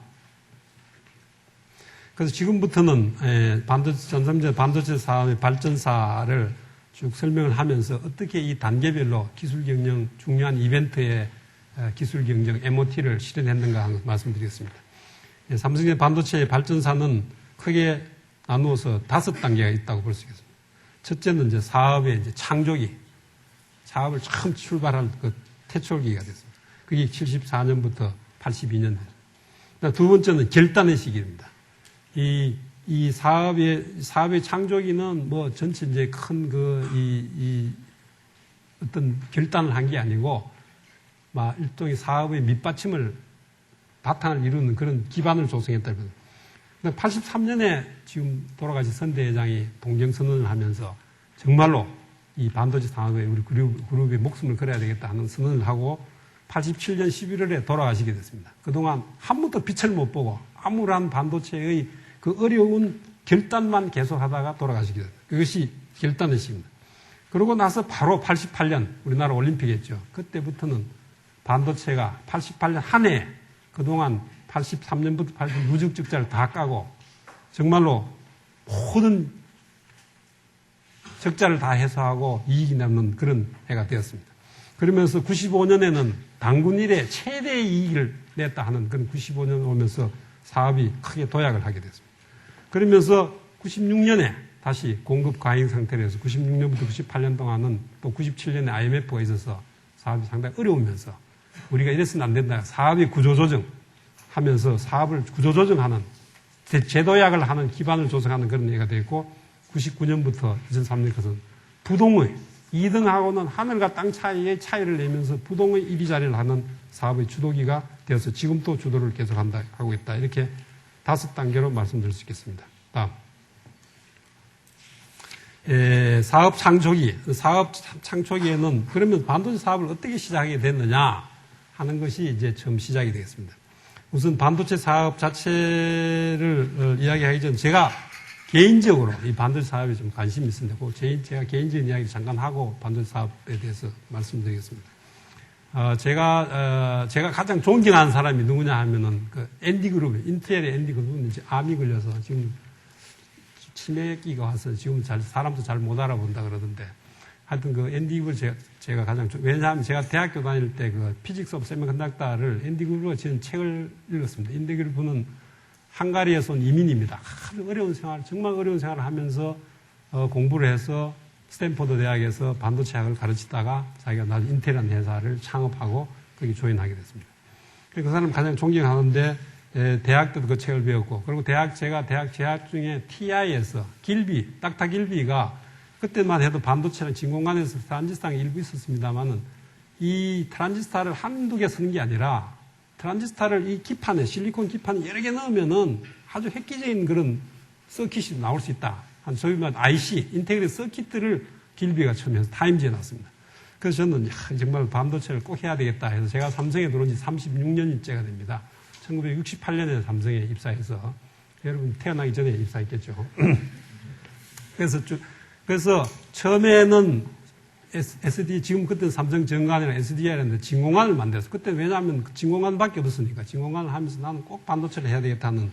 그래서 지금부터는 전성전 반도체 사업의 발전사를 쭉 설명을 하면서 어떻게 이 단계별로 기술 경영 중요한 이벤트에 기술 경영 MOT를 실현했는가 하는 말씀드리겠습니다. 삼성전자 반도체의 발전사는 크게 나누어서 5단계가 있다고 볼 수 있겠습니다. 첫째는 이제 사업의 이제 창조기, 사업을 처음 출발한 그 태초기가 됐습니다. 그게 74년부터 82년. 두 번째는 결단의 시기입니다. 이 사업의 창조기는 뭐 전체 이제 큰 어떤 결단을 한 게 아니고, 일종의 사업의 밑받침을, 바탕을 이루는 그런 기반을 조성했다. 83년에 지금 돌아가신 선대회장이 동정선언을 하면서 정말로 이 반도체 산업에 우리 그룹의 목숨을 걸어야 되겠다 하는 선언을 하고 87년 11월에 돌아가시게 됐습니다. 그동안 한 번도 빛을 못 보고 암울한 반도체의 그 어려운 결단만 계속하다가 돌아가시게 됐습니다. 그것이 결단의 시기입니다. 그러고 나서 바로 88년 우리나라 올림픽 했죠. 그때부터는 반도체가 88년 한 해 그동안 83년부터 80년 누적 적자를 다 까고 정말로 모든 적자를 다 해소하고 이익이 남는 그런 해가 되었습니다. 그러면서 95년에는 단군 이래 최대 이익을 냈다 하는 그런 95년 오면서 사업이 크게 도약을 하게 됐습니다. 그러면서 96년에 다시 공급 과잉 상태로 해서 96년부터 98년 동안은 또 97년에 IMF가 있어서 사업이 상당히 어려우면서 우리가 이래서는 안 된다. 사업의 구조조정 하면서 사업을 구조조정하는 재도약을 하는 기반을 조성하는 그런 얘기가 되었고 99년부터 2003년까지는 부동의 2등하고는 하늘과 땅 차이의 차이를 내면서 부동의 1위 자리를 하는 사업의 주도기가 되어서 지금 또 주도를 계속한다 하고 있다. 이렇게 5단계로 말씀드릴 수 있겠습니다. 다음. 사업 창초기. 사업 창초기에는 그러면 반도체 사업을 어떻게 시작하게 됐느냐 하는 것이 이제 처음 시작이 되겠습니다. 우선 반도체 사업 자체를 이야기하기 전 제가 개인적으로 이 반도체 사업에 좀 관심이 있습니다. 제가 개인적인 이야기를 잠깐 하고 반도체 사업에 대해서 말씀드리겠습니다. 제가 가장 존경하는 사람이 누구냐 하면은 그 앤디그룹, 인텔의 앤디그룹은 이제 암이 걸려서 지금 치매기가 와서 지금 사람도 잘 못 알아본다 그러던데 하여튼 그 앤디그룹을 제가 가장, 왜냐하면 제가 대학교 다닐 때 그 피직스 오브 세미컨덕터를 앤디그룹으로 지은 책을 읽었습니다. 앤디그룹은 헝가리에서 온 이민입니다. 아주 어려운 생활, 정말 어려운 생활을 하면서 공부를 해서 스탠포드 대학에서 반도체 학을 가르치다가 자기가 나중에 인텔이라는 회사를 창업하고 거기 조인하게 됐습니다. 그 사람 가장 존경하는데 대학 때도 그 책을 배웠고 그리고 제가 대학 재학 중에 TI에서 닥터 길비가 그때만 해도 반도체는 진공관에서 트란지스타가 일부 있었습니다만은 이 트란지스타를 한두 개 쓰는 게 아니라 트란지스타를 이 기판에, 실리콘 기판에 여러 개 넣으면은 아주 획기적인 그런 서킷이 나올 수 있다. 소위 말하는 IC, 인테그레이트 서킷들을 길비가 처음 해서 타임지에 놨습니다. 그래서 저는 정말 반도체를 꼭 해야 되겠다 해서 제가 삼성에 들어온 지 36년째가 됩니다. 1968년에 삼성에 입사해서 여러분 태어나기 전에 입사했겠죠. 그래서 처음에는 SD, 지금 그때 삼성 정관이나 SDI라는 진공관을 만들었어요. 그때 왜냐하면 진공관밖에 없었으니까 진공관을 하면서 나는 꼭 반도체를 해야 되겠다는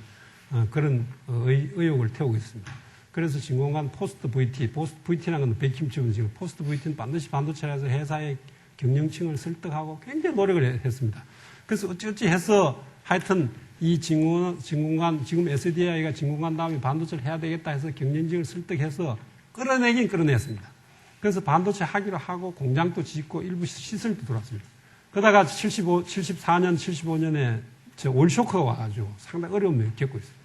그런 의욕을 태우고 있습니다. 그래서 진공관 포스트 VT라는 건 백힘집은 지금 포스트 VT는 반드시 반도체라서 회사의 경영층을 설득하고 굉장히 노력을 했습니다. 그래서 어찌어찌 해서 하여튼 이 진공관, 지금 SDI가 진공관 다음에 반도체를 해야 되겠다 해서 경영진을 설득해서 끌어내긴 끌어냈습니다. 그래서 반도체 하기로 하고 공장도 짓고 일부 시설도 들어왔습니다. 그러다가 74년, 75년에 올쇼크가 와가지고 상당히 어려움을 겪고 있습니다.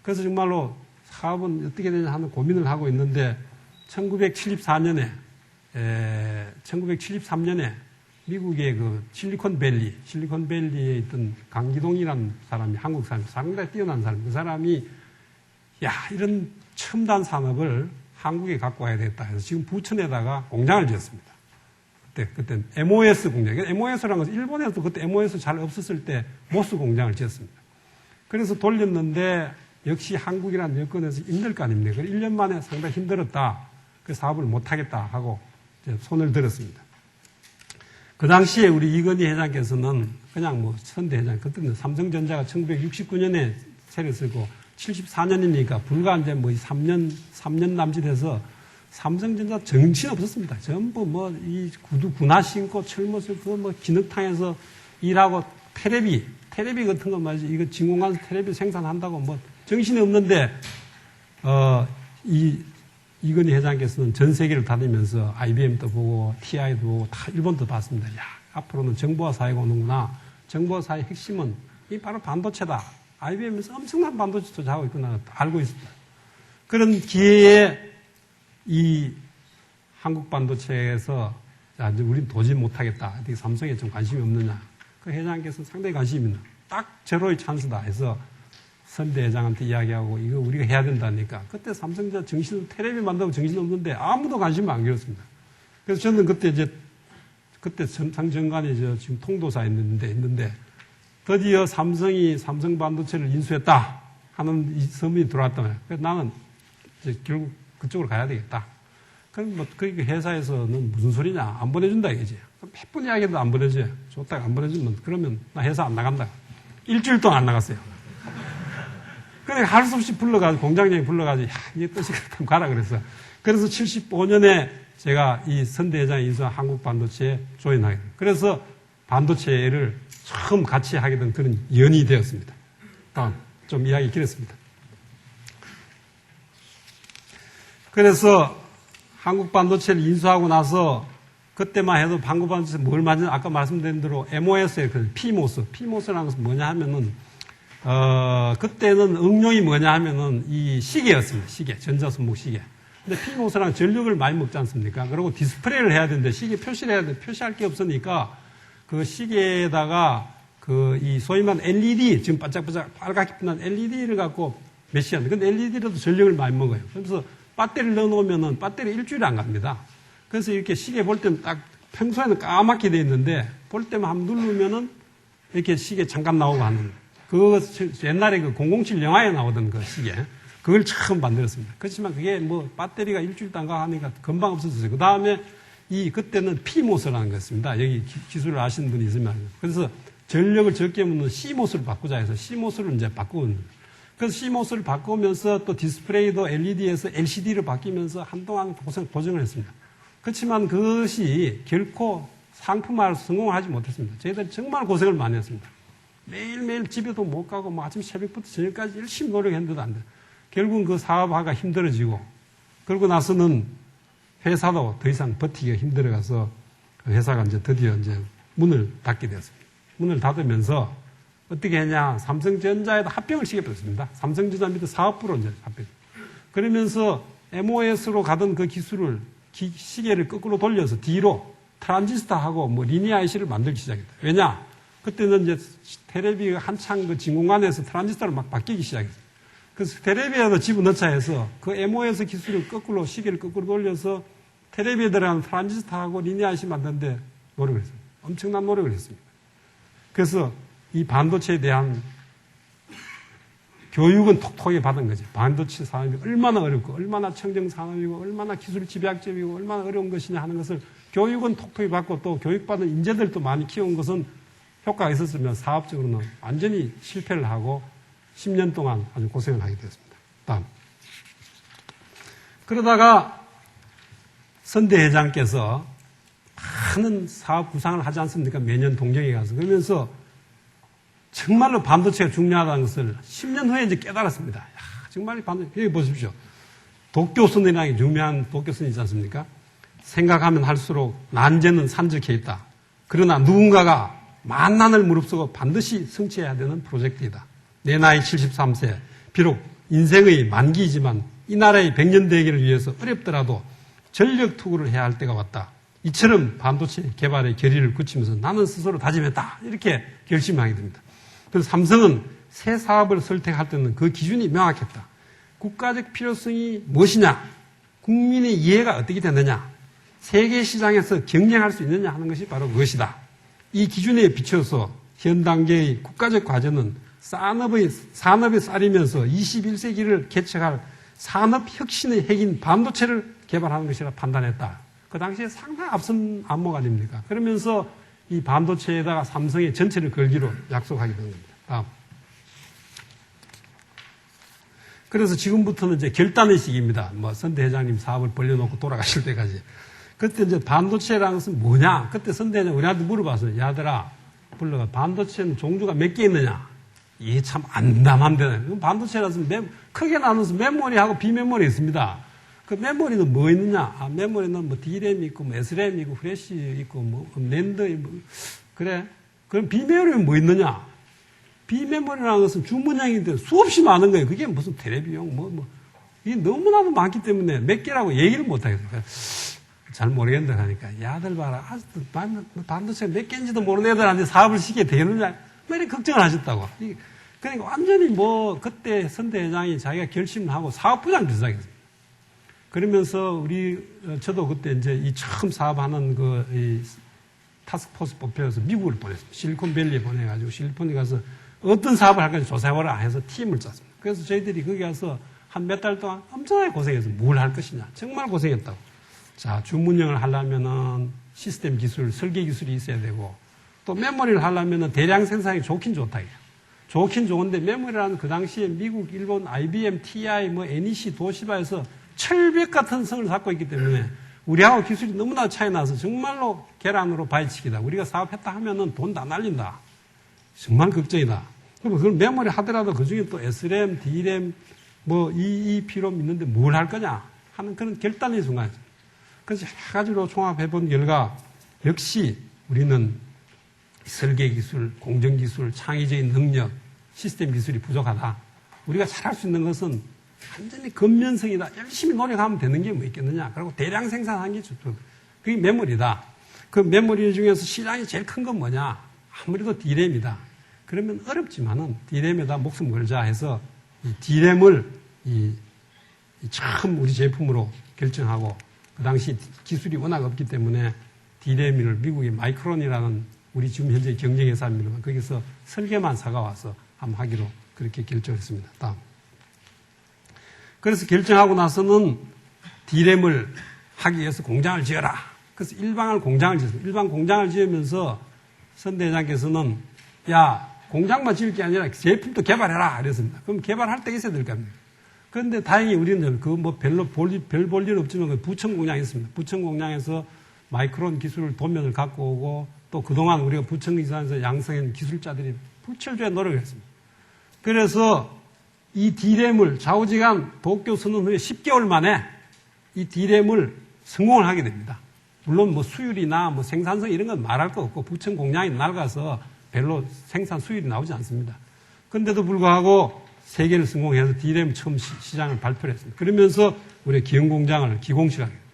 그래서 정말로 사업은 어떻게 되냐 하는 고민을 하고 있는데 1973년에 미국의 그 실리콘밸리에 있던 강기동이라는 사람이 한국 사람이 상당히 뛰어난 사람, 그 사람이 이런 첨단 산업을 한국에 갖고 와야 되겠다 해서 지금 부천에다가 공장을 지었습니다. 그때 MOS 공장. MOS라는 것은 일본에서 그때 MOS 잘 없었을 때 모스 공장을 지었습니다. 그래서 돌렸는데 역시 한국이라는 여건에서 힘들 거 아닙니까? 그래서 1년 만에 상당히 힘들었다. 그 사업을 못하겠다 하고 이제 손을 들었습니다. 그 당시에 우리 이건희 회장께서는 그냥 뭐 선대 회장, 그때는 삼성전자가 1969년에 세를 쓰고 74년이니까 불과 이제 뭐 3년 남짓해서 삼성전자 정신 없었습니다. 전부 뭐 이 군화 신고 철모 신고 뭐 기능탕에서 일하고 테레비 같은 거 말이지 이거 진공관 테레비 생산한다고 뭐 정신이 없는데 이건희 회장께서는 전 세계를 다니면서 IBM도 보고 TI도 보고 다 일본도 봤습니다. 야, 앞으로는 정보화 사회가 오는구나. 정보화 사회의 핵심은 이 바로 반도체다. IBM에서 엄청난 반도체 투자하고 있구나 알고 있습니다. 그런 기회에 이 한국 반도체에서 야, 이제 우린 도저히 못하겠다. 어떻게 삼성에 좀 관심이 없느냐. 그 회장께서 상당히 관심이 있는 딱 제로의 찬스다 해서 선대 회장한테 이야기하고 이거 우리가 해야 된다니까. 그때 삼성전자 테레비 만들고 정신 없는데 아무도 관심을 안 gir었습니다. 그래서 저는 그때 상정관이 지금 통도사 있는데 드디어 삼성이 삼성 반도체를 인수했다 하는 이 소문이 들어왔단 말이에요. 그래서 나는 이제 결국 그쪽으로 가야 되겠다. 그럼 뭐, 그 회사에서는 무슨 소리냐. 안 보내준다 이거지. 몇 번 이야기해도 안 보내줘요. 좋다가 안 보내주면 그러면 나 회사 안 나간다. 일주일 동안 안 나갔어요. 그래, 할 수 없이 불러가지고, 공장장이 불러가지고, 야, 이게 뜻이 그렇다면 가라 그랬어. 그래서 75년에 제가 이 선대 회장이 인수한 한국 반도체에 조인하게 됩니다. 그래서 반도체를 처음 같이 하게 된 그런 연이 되었습니다. 다음, 좀 이야기 길었습니다. 그래서 한국 반도체를 인수하고 나서 그때만 해도 한국 반도체 뭘 맞는, 아까 말씀드린 대로 MOS의 그 PMOS라는 것은 뭐냐 하면은, 그때는 응용이 뭐냐 하면은 이 시계였습니다. 시계. 전자손목 시계. 근데 PMOS랑 전력을 많이 먹지 않습니까? 그리고 디스플레이를 해야 되는데 시계 표시를 해야 돼. 표시할 게 없으니까 그 시계에다가 이 소위 말하는 LED, 지금 반짝반짝 빨갛게 빛나는 LED를 갖고 메시하는데 근데 LED라도 전력을 많이 먹어요. 그래서 배터리를 넣어놓으면은 배터리 일주일에 안 갑니다. 그래서 이렇게 시계 볼 때는 딱 평소에는 까맣게 돼 있는데 볼 때만 한번 누르면은 이렇게 시계 잠깐 나오고 하는 그거 옛날에 그 007 영화에 나오던 그 시계 그걸 처음 만들었습니다. 그렇지만 그게 뭐 배터리가 일주일도 안 가 하니까 금방 없어졌어요. 그 다음에 그때는 PMOS라는 거였습니다. 여기 기술을 아시는 분이 있으면 그래서 전력을 적게 먹는 CMOS를 바꾸자 해서 CMOS를 이제 바꾸는 그래서 CMOS를 바꾸면서 또 디스플레이도 LED에서 LCD로 바뀌면서 한동안 고생을 했습니다. 그렇지만 그것이 결코 상품화로 성공하지 못했습니다. 저희들 정말 고생을 많이 했습니다. 매일매일 집에도 못 가고 뭐 아침 새벽부터 저녁까지 열심히 노력했는데도 안 돼. 결국은 그 사업화가 힘들어지고 그러고 나서는 회사도 더 이상 버티기가 힘들어가서 그 회사가 이제 드디어 이제 문을 닫게 되었습니다. 문을 닫으면서 어떻게 했냐. 삼성전자에도 합병을 시켜버렸습니다. 삼성전자 밑에 사업부로 이제 합병. 그러면서 MOS로 가던 그 기술을 시계를 거꾸로 돌려서 뒤로 트란지스터하고 뭐 리니아 IC를 만들기 시작했다. 왜냐? 그때는 이제 테레비가 한창 그 진공관에서 트란지스터로 막 바뀌기 시작했어요. 그래서 테레비에도 집어넣자 해서 그 MOS 기술을 시계를 거꾸로 돌려서 테레비에 들어가는 트란지스터하고 리니아 IC 만드는데 노력을 했습니다. 엄청난 노력을 했습니다. 그래서 이 반도체에 대한 교육은 톡톡히 받은 거죠. 반도체 산업이 얼마나 어렵고, 얼마나 청정 산업이고, 얼마나 기술 집약적이고, 얼마나 어려운 것이냐 하는 것을 교육은 톡톡히 받고 또 교육받은 인재들도 많이 키운 것은 효과가 있었으면 사업적으로는 완전히 실패를 하고 10년 동안 아주 고생을 하게 되었습니다. 다음. 그러다가 선대 회장께서 많은 사업 구상을 하지 않습니까? 매년 동경에 가서. 그러면서 정말로 반도체가 중요하다는 것을 10년 후에 이제 깨달았습니다. 야, 정말 반도체, 여기 보십시오. 도쿄선이라는 유명한 도쿄선이 있지 않습니까? 생각하면 할수록 난제는 산적해 있다. 그러나 누군가가 만난을 무릅쓰고 반드시 성취해야 되는 프로젝트이다. 내 나이 73세, 비록 인생의 만기이지만 이 나라의 100년 대계를 위해서 어렵더라도 전력 투구를 해야 할 때가 왔다. 이처럼 반도체 개발의 결의를 굳히면서 나는 스스로 다짐했다. 이렇게 결심하게 됩니다. 그래서 삼성은 새 사업을 선택할 때는 그 기준이 명확했다. 국가적 필요성이 무엇이냐? 국민의 이해가 어떻게 되느냐, 세계 시장에서 경쟁할 수 있느냐 하는 것이 바로 그것이다. 이 기준에 비춰서 현 단계의 국가적 과제는 산업의 쌀이면서 21세기를 개척할 산업혁신의 핵인 반도체를 개발하는 것이라 판단했다. 그 당시에 상당히 앞선 안목 아닙니까? 그러면서 이 반도체에다가 삼성의 전체를 걸기로 약속하게 된 겁니다. 다음. 그래서 지금부터는 이제 결단의 시기입니다. 뭐 선대 회장님 사업을 벌려놓고 돌아가실 때까지. 그때 이제 반도체라는 것은 뭐냐? 그때 선대 회장 우리한테 물어봤어요. 야들아, 불러가 반도체는 종류가 몇 개 있느냐? 이게 참 안담한데. 반도체라서 크게 나눠서 메모리하고 비메모리 있습니다. 그 메모리는 뭐 있느냐? 아, 메모리는 뭐 D램이 있고, 뭐 SRAM 있고, 프래시 있고, 뭐 랜드, 뭐 그래. 그럼 비메모리는 뭐 있느냐? 비메모리라는 것은 주문량인데 수없이 많은 거예요. 그게 무슨 텔레비용, 이게 너무나도 많기 때문에 몇 개라고 얘기를 못 하겠어요. 잘 모르겠다 하니까, 야들 봐라. 아직도 반도체 몇 개인지도 모르는 애들한테 사업을 시키게 되겠느냐? 이렇게 걱정을 하셨다고. 그러니까 완전히 그때 선대 회장이 자기가 결심을 하고 사업부장 비슷하게 했습니다. 그러면서 저도 그때 이제 이 처음 사업하는 이 타스크포스 뽑혀서 미국을 보냈습니다. 실리콘밸리에 보내가지고 실리콘에 가서 어떤 사업을 할 건지 조사해보라 해서 팀을 짰습니다. 그래서 저희들이 거기 가서 한 몇 달 동안 엄청나게 고생해서 뭘 할 것이냐. 정말 고생했다고. 자, 주문형을 하려면은 시스템 기술, 설계 기술이 있어야 되고 또 메모리를 하려면은 대량 생산이 좋긴 좋다. 좋긴 좋은데 메모리라는 그 당시에 미국, 일본, IBM, TI, NEC, 도시바에서 철벽 같은 성을 갖고 있기 때문에 우리하고 기술이 너무나 차이 나서 정말로 계란으로 바위치기다. 우리가 사업했다 하면은 돈 다 날린다. 정말 걱정이다. 그럼 그걸 메모리 하더라도 그 중에 또 SRAM, DRAM, EEPROM 있는데 뭘 할 거냐 하는 그런 결단의 순간이죠. 그래서 여러 가지로 종합해본 결과 역시 우리는 설계 기술, 공정 기술, 창의적인 능력, 시스템 기술이 부족하다. 우리가 잘할 수 있는 것은 완전히 근면성이다. 열심히 노력하면 되는 게 뭐 있겠느냐. 그리고 대량 생산하는 게 좋죠. 그게 메모리다. 그 메모리 중에서 시장이 제일 큰 건 뭐냐. 아무래도 D램이다. 그러면 어렵지만은 D램에다 목숨 걸자 해서 이 D램을 처음 우리 제품으로 결정하고 그 당시 기술이 워낙 없기 때문에 D램을 미국의 마이크론이라는 우리 지금 현재 경쟁회사입니다만 거기서 설계만 사가와서 한번 하기로 그렇게 결정했습니다. 다음. 그래서 결정하고 나서는 D램을 하기 위해서 공장을 지어라. 그래서 일방을 공장을 지었습니다. 일방 공장을 지으면서 선대 회장께서는 야, 공장만 지을 게 아니라 제품도 개발해라. 그랬습니다. 그럼 개발할 때 있어야 될 거 아닙니까? 그런데 다행히 우리는 별로 별 볼 일 없지만 부천 공장이 있습니다. 부천 공장에서 마이크론 기술을 도면을 갖고 오고 또 그동안 우리가 부천 기사에서 양성한 기술자들이 불철주야 노력을 했습니다. 그래서 이 D램을 좌우지간 도쿄 선언 후에 10개월 만에 이 D램을 성공을 하게 됩니다. 물론 수율이나 생산성 이런 건 말할 거 없고 부천 공장이 낡아서 별로 생산 수율이 나오지 않습니다. 그런데도 불구하고 세계를 성공해서 D램 처음 시장을 발표를 했습니다. 그러면서 우리 기흥 공장을 기공식하게 됩니다.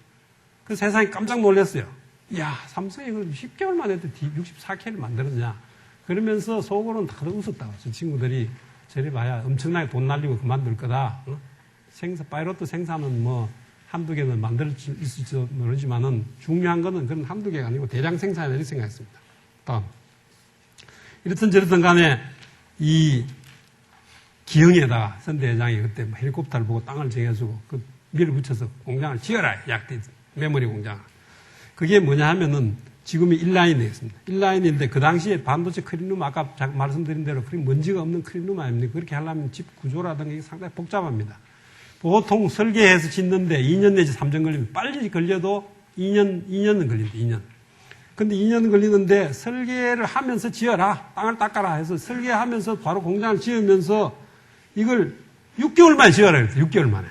그래서 세상이 깜짝 놀랐어요. 이야, 삼성이 10개월 만에 64K를 만들었냐. 그러면서 속으로는 다들 웃었다고. 저 친구들이 저래 봐야 엄청나게 돈 날리고 그만둘 거다. 파이로트 생산은 한두 개는 만들 수 있을지 모르지만은 중요한 거는 그런 한두 개가 아니고 대량 생산이라고 이렇게 생각했습니다. 다음. 이렇든 저렇든 간에 이 기흥에다가 선대 회장이 그때 헬리콥터를 보고 땅을 정해주고 그 밀어붙여서 공장을 지어라. 메모리 공장. 그게 뭐냐 하면은 지금이 1라인이 있습니다. 1라인인데 그 당시에 반도체 클린룸 아까 말씀드린 대로 먼지가 없는 클린룸 아닙니까? 그렇게 하려면 집 구조라든가 이게 상당히 복잡합니다. 보통 설계해서 짓는데 2년 내지 3년 걸립니다. 빨리 걸려도 2년은 걸립니다. 2년. 근데 2년 걸리는데 설계를 하면서 지어라. 땅을 닦아라 해서 설계하면서 바로 공장을 지으면서 이걸 6개월 만에 지어라 그랬어요. 6개월 만에.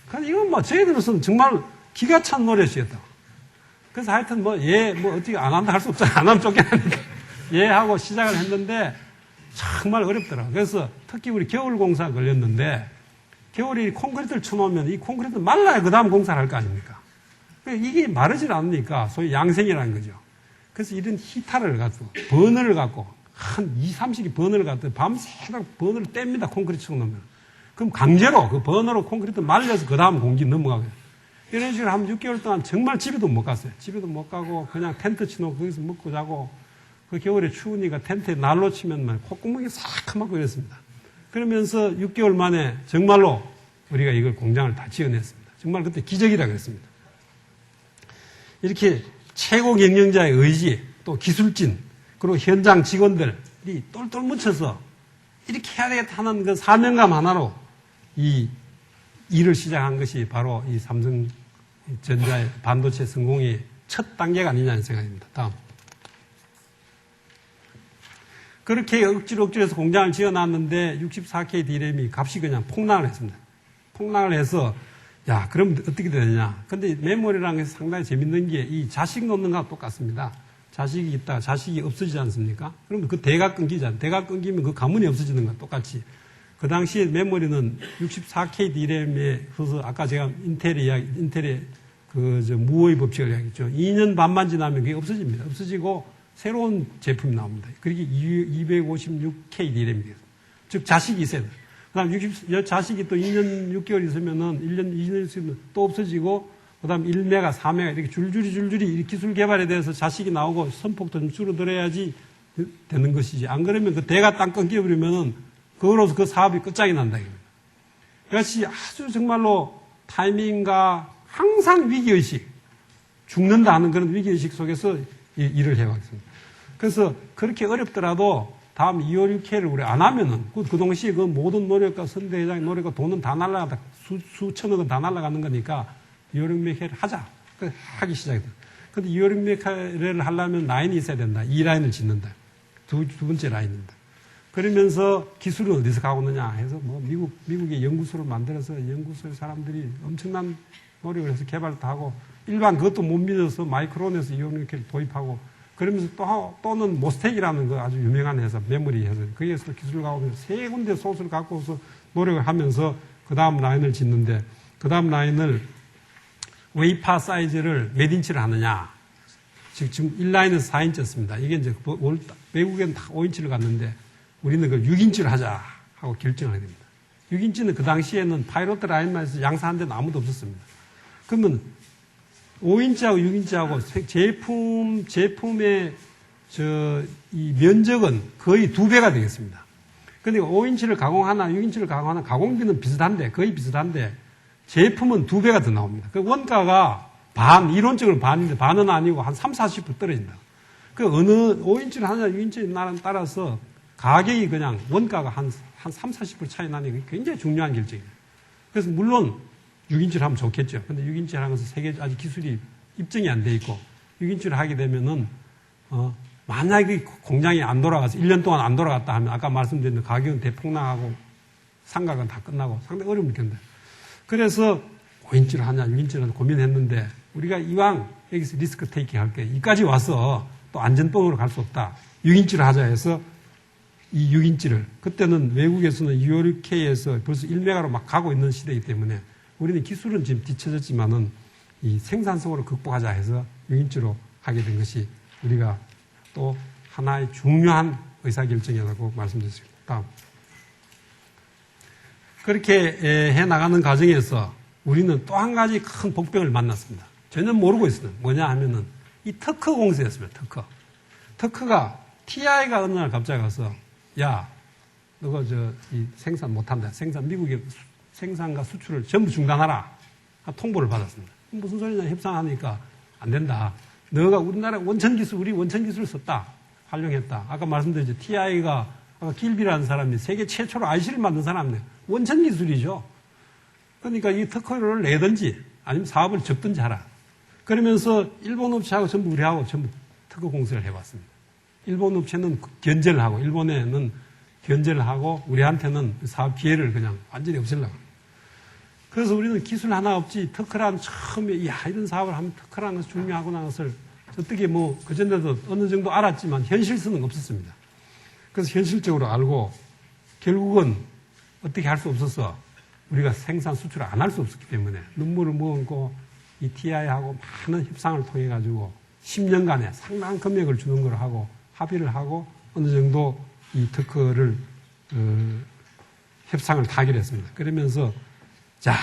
그러니까 이건 저희들로서는 정말 기가 찬 노릇이었다고. 그래서 하여튼 어떻게 안 한다 할 수 없잖아. 안 하면 쫓겨나니까. 하고 시작을 했는데 정말 어렵더라고요. 그래서 특히 우리 겨울 공사 걸렸는데 겨울에 콘크리트를 쳐놓으면 이 콘크리트 말라야 그 다음 공사를 할 거 아닙니까? 이게 마르질 않으니까 소위 양생이라는 거죠. 그래서 이런 히타를 갖고 버너를 갖고 한 2, 30개 버너를 갖고 밤새도록 버너를 뗍니다. 콘크리트 쳐놓으면. 그럼 강제로 그 버너로 콘크리트 말려서 그 다음 공기 넘어가고요. 이런 식으로 한 6개월 동안 정말 집에도 못 갔어요. 집에도 못 가고 그냥 텐트 치놓고 거기서 먹고 자고 그 겨울에 추우니까 텐트에 난로 치면 콧구멍이 사악하고 이랬습니다. 그러면서 6개월 만에 정말로 우리가 이걸 공장을 다 지어냈습니다. 정말 그때 기적이라 그랬습니다. 이렇게 최고 경영자의 의지, 또 기술진, 그리고 현장 직원들이 똘똘 뭉쳐서 이렇게 해야 되겠다 하는 그 사명감 하나로 이 일을 시작한 것이 바로 이 삼성전자의 반도체 성공의 첫 단계가 아니냐는 생각입니다. 다음. 그렇게 억지로 해서 공장을 지어놨는데 64K D램이 값이 그냥 폭락을 했습니다. 폭락을 해서 야, 그럼 어떻게 되느냐. 근데 메모리라는 게 상당히 재밌는 게 이 자식 놓는 거랑 똑같습니다. 자식이 있다가 자식이 없어지지 않습니까? 그러면 그 대가 끊기잖아요. 대가 끊기면 그 가문이 없어지는 거랑 똑같이. 그 당시에 메모리는 64K D램에 있어서 아까 제가 인텔의 무호의 법칙을 이야기했죠. 2년 반만 지나면 그게 없어집니다. 없어지고 새로운 제품이 나옵니다. 그게 256K D램이 돼요. 즉, 자식이 있어야 돼요. 그 다음 자식이 또 2년 6개월 있으면은 1년, 2년 있으면 또 없어지고, 그 다음 1메가, 4메가 이렇게 줄줄이 기술 개발에 대해서 자식이 나오고 선폭도 좀 줄어들어야지 되는 것이지. 안 그러면 그 대가 딱 끊겨버리면은 그거로서 그 사업이 끝장이 난다. 그것이 아주 정말로 타이밍과 항상 위기의식, 죽는다 하는 그런 위기의식 속에서 일을 해왔습니다. 그래서 그렇게 어렵더라도 다음 256K를 우리 안 하면은, 그 동시에 그 모든 노력과 선대회장의 노력과 돈은 다 날아가다, 수천억은 다 날아가는 거니까 256K를 하자. 그래서 하기 시작했다. 근데 256K를 하려면 라인이 있어야 된다. 이 라인을 짓는다. 두 번째 라인입니다. 그러면서 기술은 어디서 가오느냐 해서 미국의 연구소를 만들어서 연구소의 사람들이 엄청난 노력을 해서 개발도 하고 일반 그것도 못 믿어서 마이크론에서 256K를 도입하고 그러면서 또는 모스텍이라는 그 아주 유명한 회사, 메모리 회사, 거기에서 기술을 가오면서 세 군데 소스를 갖고서 노력을 하면서 그 다음 라인을 짓는데 그 다음 라인을 웨이파 사이즈를 몇 인치를 하느냐. 지금 1라인에서 4인치였습니다. 이게 이제 외국에는 다 5인치를 갔는데 우리는 그 6인치를 하자 하고 결정을 하게 됩니다. 6인치는 그 당시에는 파이로트 라인만 해서 양산한 데는 아무도 없었습니다. 그러면 5인치하고 6인치하고 제품의 이 면적은 거의 2배가 되겠습니다. 근데 5인치를 가공하나 6인치를 가공하나 가공비는 비슷한데, 거의 비슷한데, 제품은 2배가 더 나옵니다. 그 원가가 이론적으로 반인데 반은 아니고 한 3, 40% 떨어진다. 그 어느 5인치를 하냐 6인치에 따라서 가격이 그냥 원가가 한 3, 40% 차이 나는 게 굉장히 중요한 결정이에요. 그래서 물론 6인치를 하면 좋겠죠. 근데 6인치를 하면서 세계 아직 기술이 입증이 안 돼 있고 6인치를 하게 되면은 만약에 공장이 안 돌아가서 1년 동안 안 돌아갔다 하면 아까 말씀드린 가격은 대폭락하고 상가가 다 끝나고 상당히 어려움을 겪는다. 그래서 5인치를 하냐 6인치를 하냐 고민했는데 우리가 이왕 여기서 리스크 테이킹 할게 이까지 와서 또 안전병으로 갈 수 없다. 6인치를 하자 해서 이 6인치를 그때는 외국에서는 256K에서 벌써 1메가로 막 가고 있는 시대이기 때문에 우리는 기술은 지금 뒤처졌지만은 이 생산성으로 극복하자 해서 6인치로 하게 된 것이 우리가 또 하나의 중요한 의사결정이라고 말씀드렸습니다. 다음. 그렇게 해 나가는 과정에서 우리는 또 한 가지 큰 복병을 만났습니다. 전혀 모르고 있었는데 뭐냐 하면은 이 특허 공세였습니다. 특허가 TI가 어느 날 갑자기 가서 야, 너가 이 생산 못한다. 미국의 생산과 수출을 전부 중단하라. 통보를 받았습니다. 무슨 소리냐 협상하니까 안 된다. 너가 우리나라 우리 원천 기술을 썼다. 활용했다. 아까 말씀드렸죠. TI가 아까 길비라는 사람이 세계 최초로 IC를 만든 사람이에요. 원천 기술이죠. 그러니까 이 특허를 내든지 아니면 사업을 접든지 하라. 그러면서 일본 업체하고 전부 우리하고 전부 특허 공세를 해봤습니다. 일본 업체는 견제를 하고 일본에는 견제를 하고 우리한테는 사업 기회를 그냥 완전히 없애려고. 그래서 우리는 기술 하나 없지 특허란 처음에 이런 사업을 하면 특허라는 것이 중요하구나 것을 어떻게 그전에도 어느 정도 알았지만 현실성은 없었습니다. 그래서 현실적으로 알고 결국은 어떻게 할 수 없어서 우리가 생산 수출을 안 할 수 없었기 때문에 눈물을 머금고 이 TI하고 많은 협상을 통해 가지고 10년간에 상당한 금액을 주는 걸 하고 합의를 하고 어느 정도 이 특허를 협상을 타결했습니다. 그러면서 자,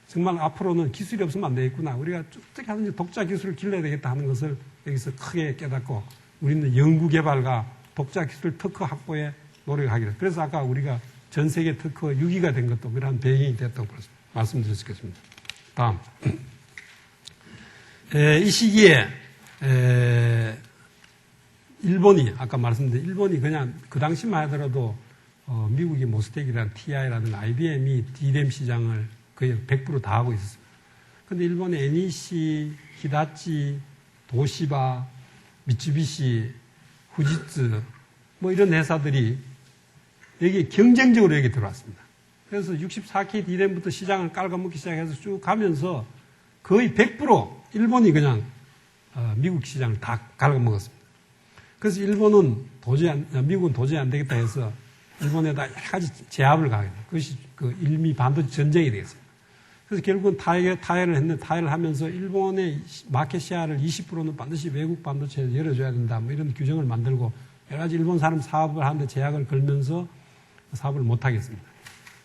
정말 앞으로는 기술이 없으면 안 되겠구나. 우리가 어떻게 하든지 독자 기술을 길러야 되겠다 하는 것을 여기서 크게 깨닫고 우리는 연구개발과 독자 기술 특허 확보에 노력하기로. 그래서 아까 우리가 전 세계 특허 6위가 된 것도 그러한 배경이 됐다고 말씀드릴 수 있겠습니다. 다음. 이 시기에 일본이 아까 말씀드린 일본이 그냥 그 당시만 하더라도 미국이 모스텍이라는 TI라든가 IBM이 D램 시장을 거의 100% 다 하고 있었습니다. 그런데 일본의 NEC, 히다치, 도시바, 미쯔비시, 후지츠 뭐 이런 회사들이 여기 경쟁적으로 여기 들어왔습니다. 그래서 64K D램부터 시장을 깔아먹기 시작해서 쭉 가면서 거의 100% 일본이 그냥 미국 시장을 다 갉아먹었습니다. 그래서 미국은 도저히 안 되겠다 해서 일본에다 여러 가지 제압을 가겠다. 그것이 그 일미 반도체 전쟁이 되겠습니다. 그래서 결국은 타협을 했는데 타협을 하면서 일본의 마켓 시야를 20%는 반드시 외국 반도체에 열어줘야 된다. 뭐 이런 규정을 만들고 여러 가지 일본 사람 사업을 하는데 제약을 걸면서 사업을 못 하겠습니다.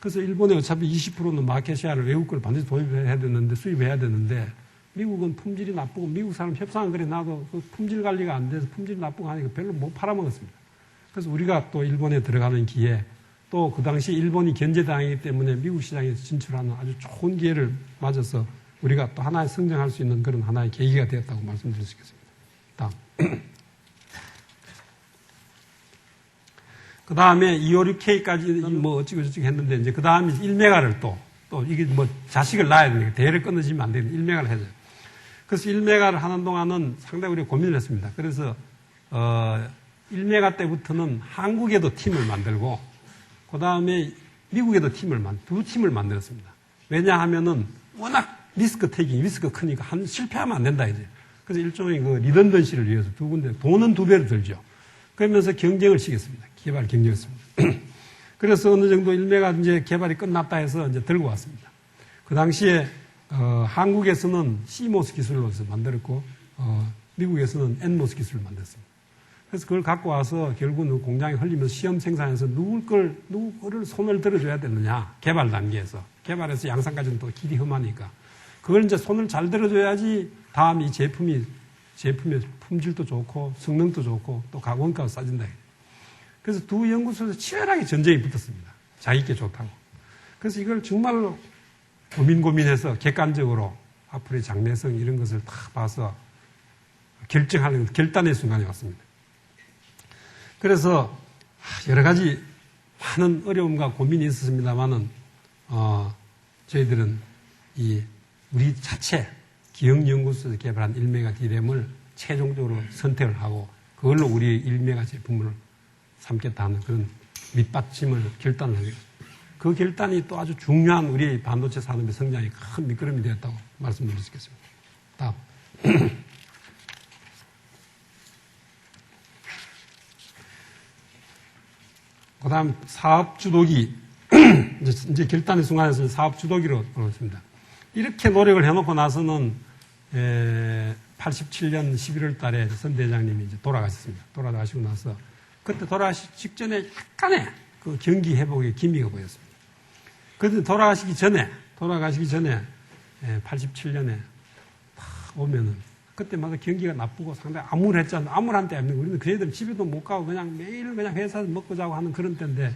그래서 일본에 어차피 20%는 마켓 시야를 외국 걸 반드시 도입해야 되는데 수입해야 되는데 미국은 품질이 나쁘고 미국 사람 협상은 그래 놔도 그 품질 관리가 안 돼서 품질이 나쁘고 하니까 별로 못 팔아먹었습니다. 그래서 우리가 또 일본에 들어가는 기회 또 그 당시 일본이 견제당하기 때문에 미국 시장에 진출하는 아주 좋은 기회를 맞아서 우리가 또 하나의 성장할 수 있는 그런 하나의 계기가 되었다고 말씀드릴 수 있겠습니다. 다음. 그 다음에 256K까지 뭐 어찌고저찌고 했는데 이제 그 다음에 1메가를 또 이게 뭐 자식을 낳아야 되니까 대를 끊어지면 안 되는 1메가를 해야 돼요. 그래서 1메가를 하는 동안은 상당히 우리가 고민을 했습니다. 그래서 1메가 때부터는 한국에도 팀을 만들고 그 다음에 미국에도 두 팀을 만들었습니다. 왜냐하면은 워낙 리스크가 크니까 실패하면 안 된다 이제. 그래서 일종의 그 리던던시를 위해서 두 군데 돈은 2배로 들죠. 그러면서 경쟁을 시켰습니다. 개발 경쟁했습니다. 그래서 어느 정도 1메가 이제 개발이 끝났다 해서 이제 들고 왔습니다. 그 당시에 한국에서는 CMOS 기술로서 만들었고 미국에서는 NMOS 기술을 만들었습니다. 그래서 그걸 갖고 와서 결국은 공장에 흘리면서 시험 생산해서 누구 거를 손을 들어줘야 되느냐. 개발 단계에서. 개발해서 양산까지는 또 길이 험하니까. 그걸 이제 손을 잘 들어줘야지 다음 이 제품의 품질도 좋고 성능도 좋고 또 원가가 싸진다. 그래서 두 연구소에서 치열하게 전쟁이 붙었습니다. 자기께 좋다고. 그래서 이걸 정말로 고민해서 객관적으로 앞으로의 장래성 이런 것을 다 봐서 결단의 순간이 왔습니다. 그래서 여러 가지 많은 어려움과 고민이 있었습니다만은 저희들은 우리 자체 기억연구소에서 개발한 1메가 D램을 최종적으로 선택을 하고 그걸로 우리 1메가 제품을 삼겠다 하는 그런 밑받침을 결단을 하게 됐습니다. 그 결단이 또 아주 중요한 우리 반도체 산업의 성장에 큰 미끄럼이 되었다고 말씀드릴 수 있겠습니다. 다음. 그 다음 사업 주도기. 이제 결단의 순간에서 사업 주도기로 들어왔습니다. 이렇게 노력을 해놓고 나서는 87년 11월 달에 선 대장님이 이제 돌아가셨습니다. 돌아가시고 나서 그때 돌아가시기 직전에 약간의 그 경기 회복의 기미가 보였습니다. 그런데 돌아가시기 전에 87년에 딱 오면은 그때마다 경기가 나쁘고 상당히 암울했잖아요. 암울한 때 아니고 우리는 그애들 집에도 못 가고 그냥 매일 그냥 회사에서 먹고 자고 하는 그런 때인데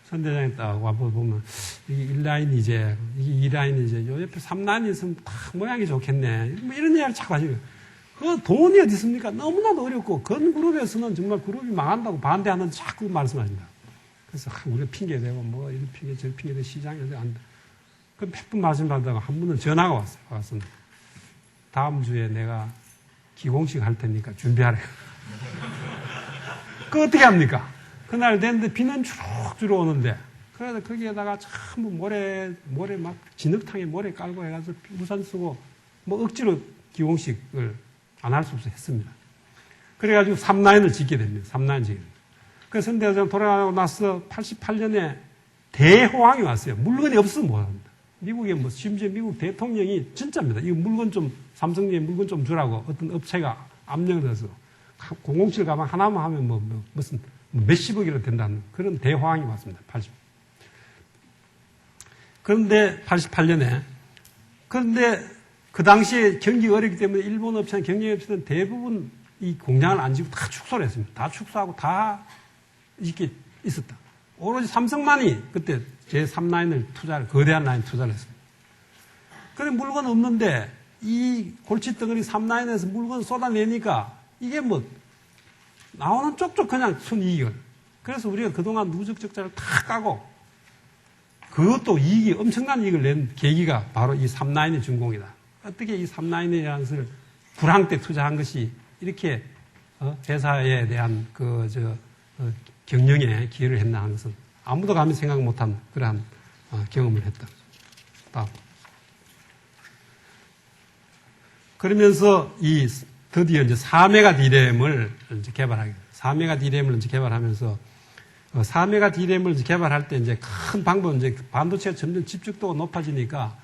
선 대장이 딱 와보면 이게 1라인이 이제 이게 2라인이 이제 요 옆에 3라인이 있으면 딱 모양이 좋겠네. 뭐 이런 얘기를 자꾸 하시고 그 돈이 어디 있습니까? 너무나도 어렵고 건 그룹에서는 정말 그룹이 망한다고 반대하는 자꾸 말씀하십니다. 그래서 우리가 핑계대고 뭐 이런 핑계 저 핑계대 시장이 어디 안 돼. 그 몇 분 말씀하다가 한 분은 전화가 왔어요. 와서 다음 주에 내가 기공식 할 테니까 준비하래. 그 어떻게 합니까? 그날 됐는데 비는 주룩주룩 오는데 그래서 거기에다가 전부 모래 막 진흙탕에 모래 깔고 해가지고 우산 쓰고 뭐 억지로 기공식을 안 할 수 없어 했습니다. 그래가지고 3라인을 짓게 됩니다. 3라인 짓게 됩니다. 그래서 선대장 돌아가고 나서 88년에 대호황이 왔어요. 물건이 없으면 못합니다. 미국에 뭐 심지어 미국 대통령이 진짜입니다. 이 물건 좀 삼성전자 물건 좀 주라고 어떤 업체가 압력을 해서 007 가방 하나만 하면 무슨 몇십억이라도 된다는 그런 대호황이 왔습니다. 그런데 88년에 그런데 그 당시에 경기가 어렵기 때문에 일본 업체나 경영업체들은 대부분 이 공장을 안 지고 다 축소를 했습니다. 다 축소하고 다 이렇게 있었다. 오로지 삼성만이 그때 제3라인을 거대한 라인 투자를 했습니다. 그래 물건 없는데 이 골칫덩어리 3라인에서 물건 쏟아내니까 이게 뭐 나오는 쪽쪽 그냥 순이익을. 그래서 우리가 그동안 누적 적자를 다 까고 그것도 이익이 엄청난 이익을 낸 계기가 바로 이 3라인의 준공이다. 어떻게 이 3라인이라는 것을 불황 때 투자한 것이 이렇게 회사에 대한 경영에 기여를 했나 하는 것은 아무도 감히 생각 못한 그러한 경험을 했다. 다음. 그러면서 드디어 이제 4메가 D램을 이제 개발하게 됩니다. 4메가 D램을 이제 개발하면서 4메가 D램을 이제 개발할 때 이제 큰 방법은 이제 반도체가 점점 집중도가 높아지니까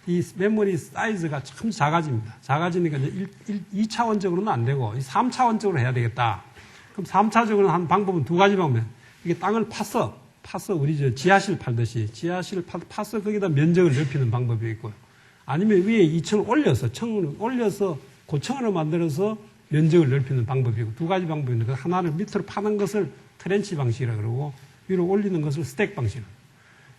이 메모리 사이즈가 참 작아집니다. 작아지니까 이제 2차원적으로는 안 되고 3차원적으로 해야 되겠다. 그럼 3차적으로 한 방법은 두 가지 방법이에요. 이게 땅을 파서 우리 지하실 팔듯이 지하실 파서 거기다 면적을 넓히는 방법이 있고요. 아니면 위에 2층을 올려서 청을 올려서 고층으로 만들어서 면적을 넓히는 방법이 있고 두 가지 방법이 있는데 하나를 밑으로 파는 것을 트렌치 방식이라 그러고 위로 올리는 것을 스택 방식이라.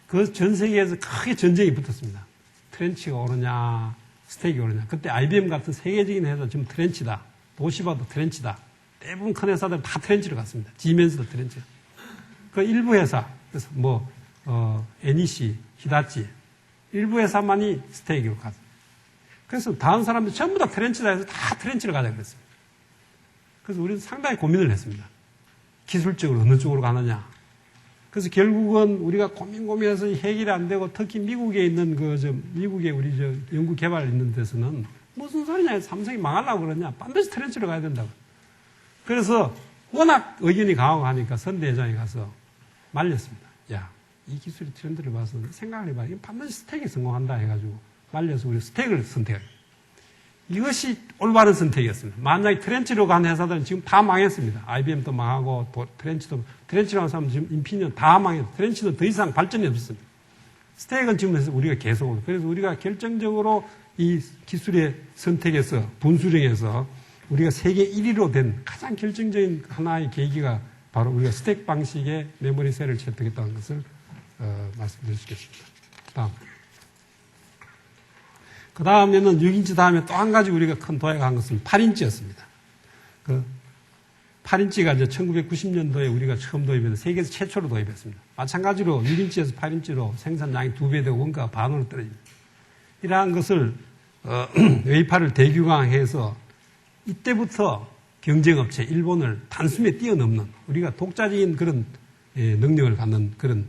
그 전 세계에서 크게 전쟁이 붙었습니다. 트렌치가 오르냐 스택이 오르냐. 그때 IBM 같은 세계적인 회사 지금 트렌치다. 도시바도 트렌치다. 대부분 큰 회사들 다 트렌치로 갔습니다. 지멘스도 트렌치. 그 일부 회사 그래서 NEC, 히다치 일부 회사만이 스택으로 갔습니다. 그래서 다른 사람들 전부 다 트렌치다 해서 다 트렌치로 가자 그랬습니다. 그래서 우리는 상당히 고민을 했습니다. 기술적으로 어느 쪽으로 가느냐. 그래서 결국은 우리가 고민해서 해결이 안 되고 특히 미국에 있는 미국에 우리 연구 개발 있는 데서는 무슨 소리냐. 삼성이 망하려고 그러냐. 반드시 트렌치로 가야 된다고. 그래서 워낙 의견이 강하고 하니까 선대회장에 가서 말렸습니다. 야, 이 기술이 트렌드를 봐서 생각을 해봐. 이건 반드시 스택이 성공한다 해가지고 말려서 우리 스택을 선택해요. 이것이 올바른 선택이었습니다. 만약에 트렌치로 간 회사들은 지금 다 망했습니다. IBM도 망하고 트렌치로 간 사람은 지금 인피니언 다 망했어요. 트렌치는 더 이상 발전이 없습니다. 스택은 지금 우리가 계속 그래서 우리가 결정적으로 이 기술의 선택에서 분수령에서 우리가 세계 1위로 된 가장 결정적인 하나의 계기가 바로 우리가 스택 방식의 메모리 셀을 채택했다는 것을 말씀드릴 수 있겠습니다. 다음. 그 다음에는 6인치 다음에 또 한 가지 우리가 큰 도약을 한 것은 8인치였습니다. 그 8인치가 이제 1990년도에 우리가 처음 도입해서 세계에서 최초로 도입했습니다. 마찬가지로 6인치에서 8인치로 생산량이 2배 되고 원가가 반으로 떨어집니다. 이러한 것을 웨이파를 대규강해서 이때부터 경쟁업체 일본을 단숨에 뛰어넘는 우리가 독자적인 그런 능력을 갖는 그런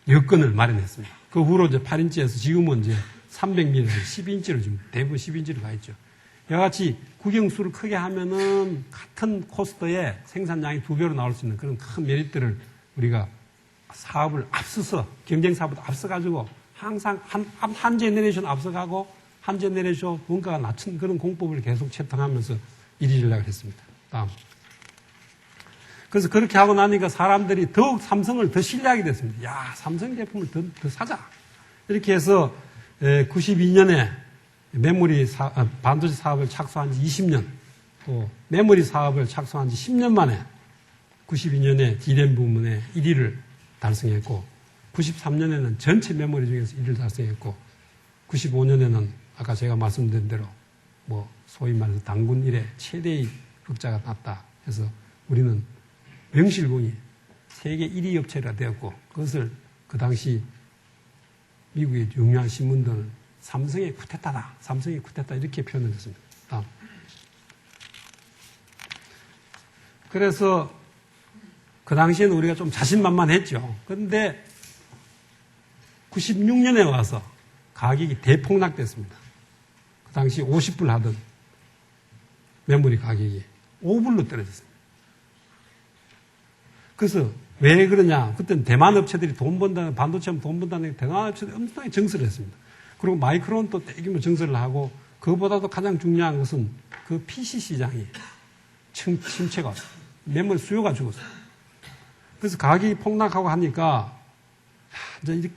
여건을 마련했습니다. 그 후로 이제 8인치에서 지금은 이제 300mm에서 12인치로 지금 대부분 12인치로 가 있죠. 이와 같이 구경수를 크게 하면은 같은 코스트에 생산량이 2배로 나올 수 있는 그런 큰 메리트를 우리가 사업을 앞서서 경쟁 사업을 앞서가지고 항상 한 제너레이션 앞서가고 한 제너레이션 원가가 낮춘 그런 공법을 계속 채택하면서 일이 전략을 했습니다. 다음. 그래서 그렇게 하고 나니까 사람들이 더욱 삼성을 더 신뢰하게 됐습니다. 야, 삼성 제품을 더 사자. 이렇게 해서 92년에 반도체 사업을 착수한 지 20년, 또 메모리 사업을 착수한 지 10년 만에 92년에 D램 부문에 1위를 달성했고 93년에는 전체 메모리 중에서 1위를 달성했고 95년에는 아까 제가 말씀드린 대로 소위 말해서 단군 이래 최대의 흑자가 났다 해서 우리는 명실공히 세계 1위 업체가 되었고 그것을 그 당시 미국의 유명한 신문들은 삼성의 쿠데타다. 삼성의 쿠데타 이렇게 표현을 했습니다. 다음. 그래서 그 당시에는 우리가 좀 자신만만했죠. 그런데 96년에 와서 가격이 대폭락됐습니다. 그 당시 50불 하던 메모리 가격이 5불로 떨어졌습니다. 그래서 왜 그러냐. 그때는 대만 업체들이 돈 번다는, 반도체하면 돈 번다는 대만 업체들이 엄청나게 정설을 했습니다. 그리고 마이크론은 또 대규모 정설을 하고 그것보다도 가장 중요한 것은 그 PC 시장이 침체가 왔어요. 메모리 수요가 죽었어요. 그래서 가격이 폭락하고 하니까 이제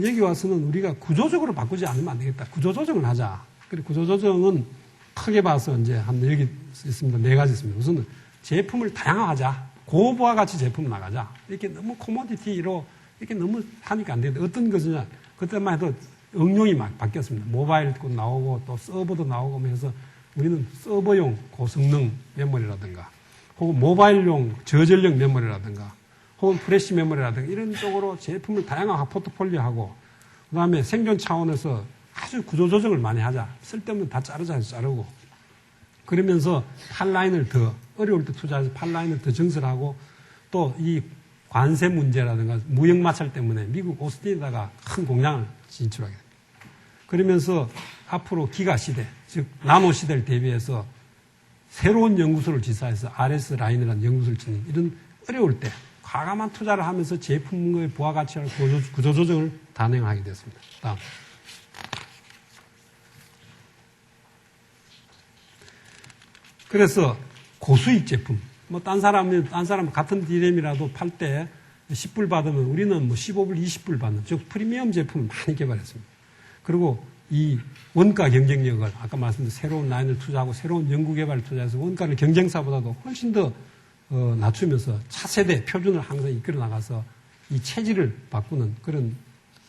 여기 와서는 우리가 구조적으로 바꾸지 않으면 안 되겠다. 구조조정을 하자. 그리고 구조조정은 크게 봐서 이제 여기 있습니다. 4가지 있습니다. 우선은 제품을 다양화하자. 고부와 가치 제품 나가자. 이렇게 너무 코모디티로 이렇게 너무 하니까 안 되는데 어떤 것이냐. 그때만 해도 응용이 막 바뀌었습니다. 모바일도 나오고 또 서버도 나오고 하면서 우리는 서버용 고성능 메모리라든가 혹은 모바일용 저전력 메모리라든가 혹은 프레시 메모리라든가 이런 쪽으로 제품을 다양하게 포트폴리오하고 그다음에 생존 차원에서 아주 구조조정을 많이 하자. 쓸데없는 다 자르고 그러면서 팔라인을 더 어려울 때 투자해서 팔라인을 더 증설하고 또 이 관세 문제라든가 무역 마찰 때문에 미국 오스틴에다가 큰 공장을 진출하게 됩니다. 그러면서 앞으로 기가 시대, 즉 나노 시대를 대비해서 새로운 연구소를 지사해서 RS 라인이라는 연구소를 짓는 이런 어려울 때 과감한 투자를 하면서 제품의 부가가치와 구조조정을 단행하게 됐습니다. 다음. 그래서 고수익 제품, 딴 사람 같은 D램이라도 팔 때 10불 받으면 우리는 15불, 20불 받는, 즉 프리미엄 제품을 많이 개발했습니다. 그리고 이 원가 경쟁력을 아까 말씀드린 새로운 라인을 투자하고 새로운 연구개발을 투자해서 원가를 경쟁사보다도 훨씬 더 낮추면서 차세대 표준을 항상 이끌어 나가서 이 체질을 바꾸는 그런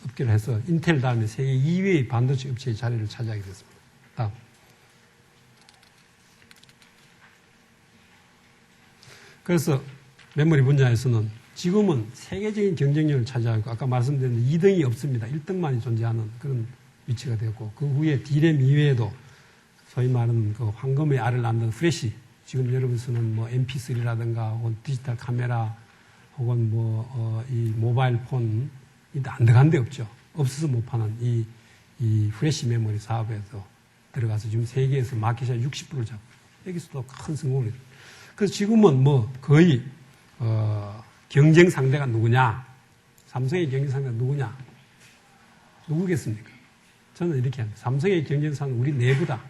업계를 해서 인텔 다음에 세계 2위의 반도체 업체의 자리를 차지하게 됐습니다. 다음. 그래서 메모리 분야에서는 지금은 세계적인 경쟁력을 차지하고 아까 말씀드린 2등이 없습니다. 1등만이 존재하는 그런 위치가 되었고 그 후에 D램 이외에도 소위 말하는 그 황금의 알을 낳는 프레시 지금 여러분 쓰는 MP3라든가 혹은 디지털 카메라 혹은 이 모바일 폰 안 들어간 데 없죠. 없어서 못 파는 이 프레시 메모리 사업에서 들어가서 지금 세계에서 마켓시ェ어 60%를 잡고 여기서도 큰 성공을 했습니다. 그래서 지금은 거의 경쟁 상대가 누구냐? 삼성의 경쟁 상대가 누구냐? 누구겠습니까? 저는 이렇게 합니다. 삼성의 경쟁 상대는 우리 내부다.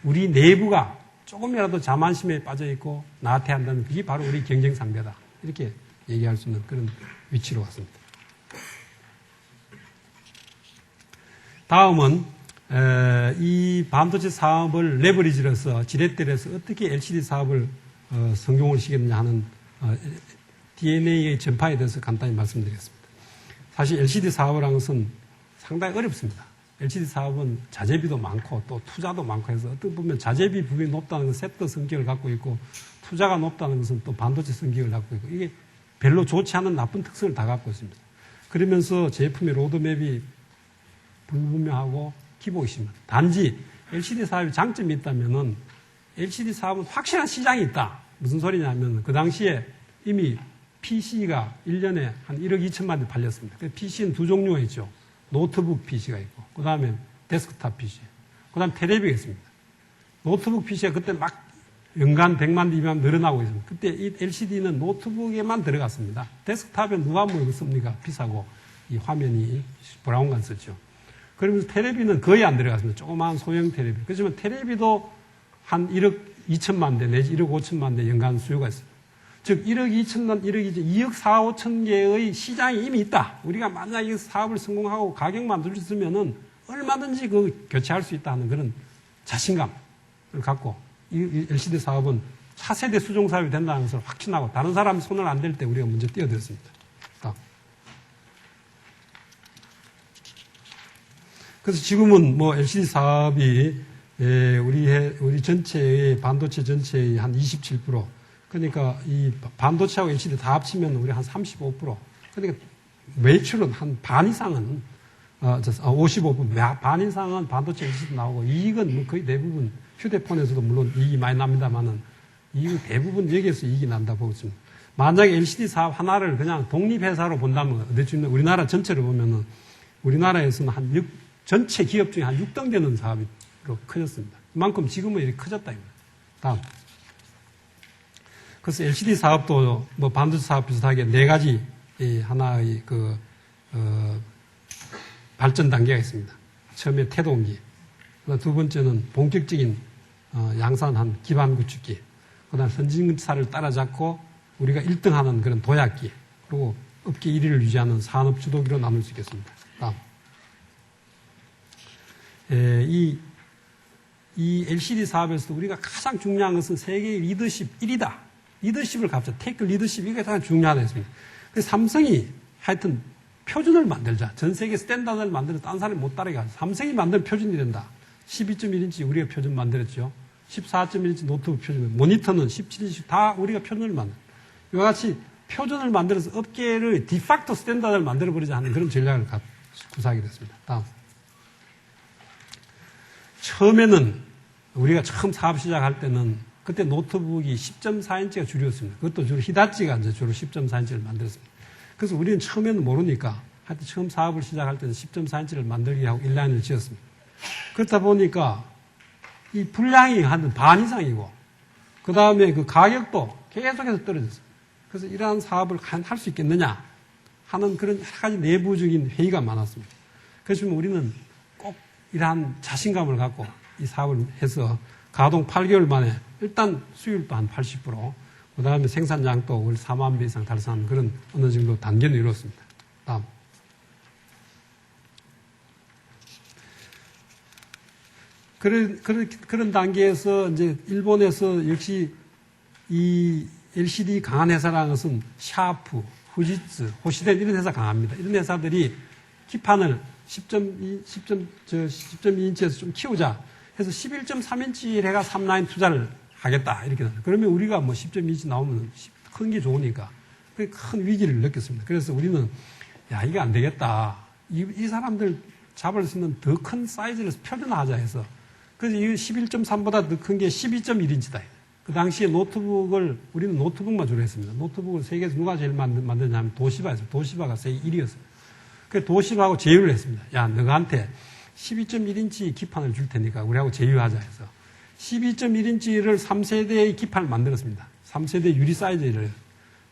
우리 내부가 조금이라도 자만심에 빠져있고 나태한다면 그게 바로 우리 경쟁 상대다. 이렇게 얘기할 수 있는 그런 위치로 왔습니다. 다음은 이 반도체 사업을 레버리지로서 지렛대로서 어떻게 LCD 사업을 성공을 시켰느냐 하는 DNA의 전파에 대해서 간단히 말씀드리겠습니다. 사실 LCD 사업을 하는 것은 상당히 어렵습니다. LCD 사업은 자재비도 많고 또 투자도 많고 해서 어떻게 보면 자재비 부분이 높다는 것은 섹터 성격을 갖고 있고 투자가 높다는 것은 또 반도체 성격을 갖고 있고 이게 별로 좋지 않은 나쁜 특성을 다 갖고 있습니다. 그러면서 제품의 로드맵이 불분명하고 기복이 심합니다. 단지 LCD 사업의 장점이 있다면은 LCD 사업은 확실한 시장이 있다. 무슨 소리냐면 그 당시에 이미 PC가 1년에 한 1억 2천만 대 팔렸습니다. PC는 두 종류가 있죠. 노트북 PC가 있고 그 다음에 데스크탑 PC 그 다음에 테레비가 있습니다. 노트북 PC가 그때 막 연간 100만 대, 200만 늘어나고 있습니다. 그때 이 LCD는 노트북에만 들어갔습니다. 데스크탑에 누가 씁니까? 비싸고 이 화면이 브라운관 썼죠. 그러면서 테레비는 거의 안 들어갔습니다. 조그마한 소형 테레비. 그렇지만 테레비도 한 1억 2천만 대 내지 1억 5천만 대 연간 수요가 있습니다. 즉 1억 2천만, 2억 4, 5천 개의 시장이 이미 있다. 우리가 만약에 사업을 성공하고 가격만 늘렸으면은 얼마든지 교체할 수 있다는 그런 자신감을 갖고 이 LCD 사업은 차세대 수종 사업이 된다는 것을 확신하고 다른 사람이 손을 안 댈 때 우리가 먼저 뛰어들었습니다. 그래서 지금은 LCD 사업이 우리 전체의 반도체 전체의 한 27%. 그러니까 이 반도체하고 LCD 다 합치면 우리 한 35%. 그러니까 매출은 한 반 이상은 55%. 반 이상은 반도체 LCD 나오고 이익은 거의 대부분 휴대폰에서도 물론 이익이 많이 납니다만은 이익은 대부분 여기에서 이익이 난다 보고 있습니다. 만약에 LCD 사업 하나를 그냥 독립회사로 본다면 우리나라 전체를 보면은 우리나라에서는 전체 기업 중에 한 6등 되는 사업으로 커졌습니다. 그만큼 지금은 이렇게 커졌다. 다음. 그래서 LCD 사업도 반도체 사업 비슷하게 4가지 하나의 발전 단계가 있습니다. 처음에 태동기. 두 번째는 본격적인 양산한 기반 구축기. 그 다음 선진사를 따라잡고 우리가 1등하는 그런 도약기. 그리고 업계 1위를 유지하는 산업 주도기로 나눌 수 있겠습니다. 다음. 이 LCD 사업에서도 우리가 가장 중요한 것은 세계의 리더십 1위다. 리더십을 갖자. 테이크 리더십, 이게 가장 중요하다 했습니다. 그래서 삼성이 하여튼 표준을 만들자. 전 세계 스탠다드를 만들어서 딴 사람이 못 따르게 하자. 삼성이 만든 표준이 된다. 12.1인치 우리가 표준 만들었죠. 14.1인치 노트북 표준, 모니터는 17인치 다 우리가 표준을 만들. 이와 같이 표준을 만들어서 업계를 디팍토 스탠다드를 만들어버리자 하는 그런 전략을 구사하게 됐습니다. 다음. 처음에는 우리가 처음 사업 시작할 때는 그때 노트북이 10.4인치가 주류였습니다. 그것도 주로 히다치가 이제 주로 10.4인치를 만들었습니다. 그래서 우리는 처음에는 모르니까 하여튼 처음 사업을 시작할 때는 10.4인치를 만들기 하고 인라인을 지었습니다. 그렇다 보니까 이 분량이 한 반 이상이고 그 다음에 그 가격도 계속해서 떨어졌습니다. 그래서 이러한 사업을 할 수 있겠느냐 하는 그런 여러 가지 내부적인 회의가 많았습니다. 그래서 우리는 꼭 이러한 자신감을 갖고 이 사업을 해서 가동 8개월 만에 일단 수율도 한 80%, 그 다음에 생산량도 월 4만 배 이상 달성하는 그런 어느 정도 단계는 이뤘습니다. 다음. 그런 단계에서 이제 일본에서 역시 이 LCD 강한 회사라는 것은 샤프, 후지츠, 호시덴 이런 회사 강합니다. 이런 회사들이 기판을 10.2인치에서 좀 키우자 해서 11.3인치 해가 3라인 투자를 하겠다 이렇게 나와요. 그러면 우리가 뭐 10.2인치 나오면 큰 게 좋으니까 큰 위기를 느꼈습니다. 그래서 우리는 야 이게 안 되겠다. 이 사람들 잡을 수 있는 더 큰 사이즈를 표준화하자 해서 그래서 이 11.3보다 더 큰 게 12.1인치다. 그 당시에 우리는 노트북만 주로 했습니다. 노트북을 세계에서 누가 제일 만드냐 하면 도시바였어요. 도시바가 세계 1위였어요. 그래서 도시바하고 제휴를 했습니다. 야, 너한테 12.1인치 기판을 줄 테니까 우리하고 제휴하자 해서 12.1인치를 3세대의 기판을 만들었습니다. 3세대 유리 사이즈를.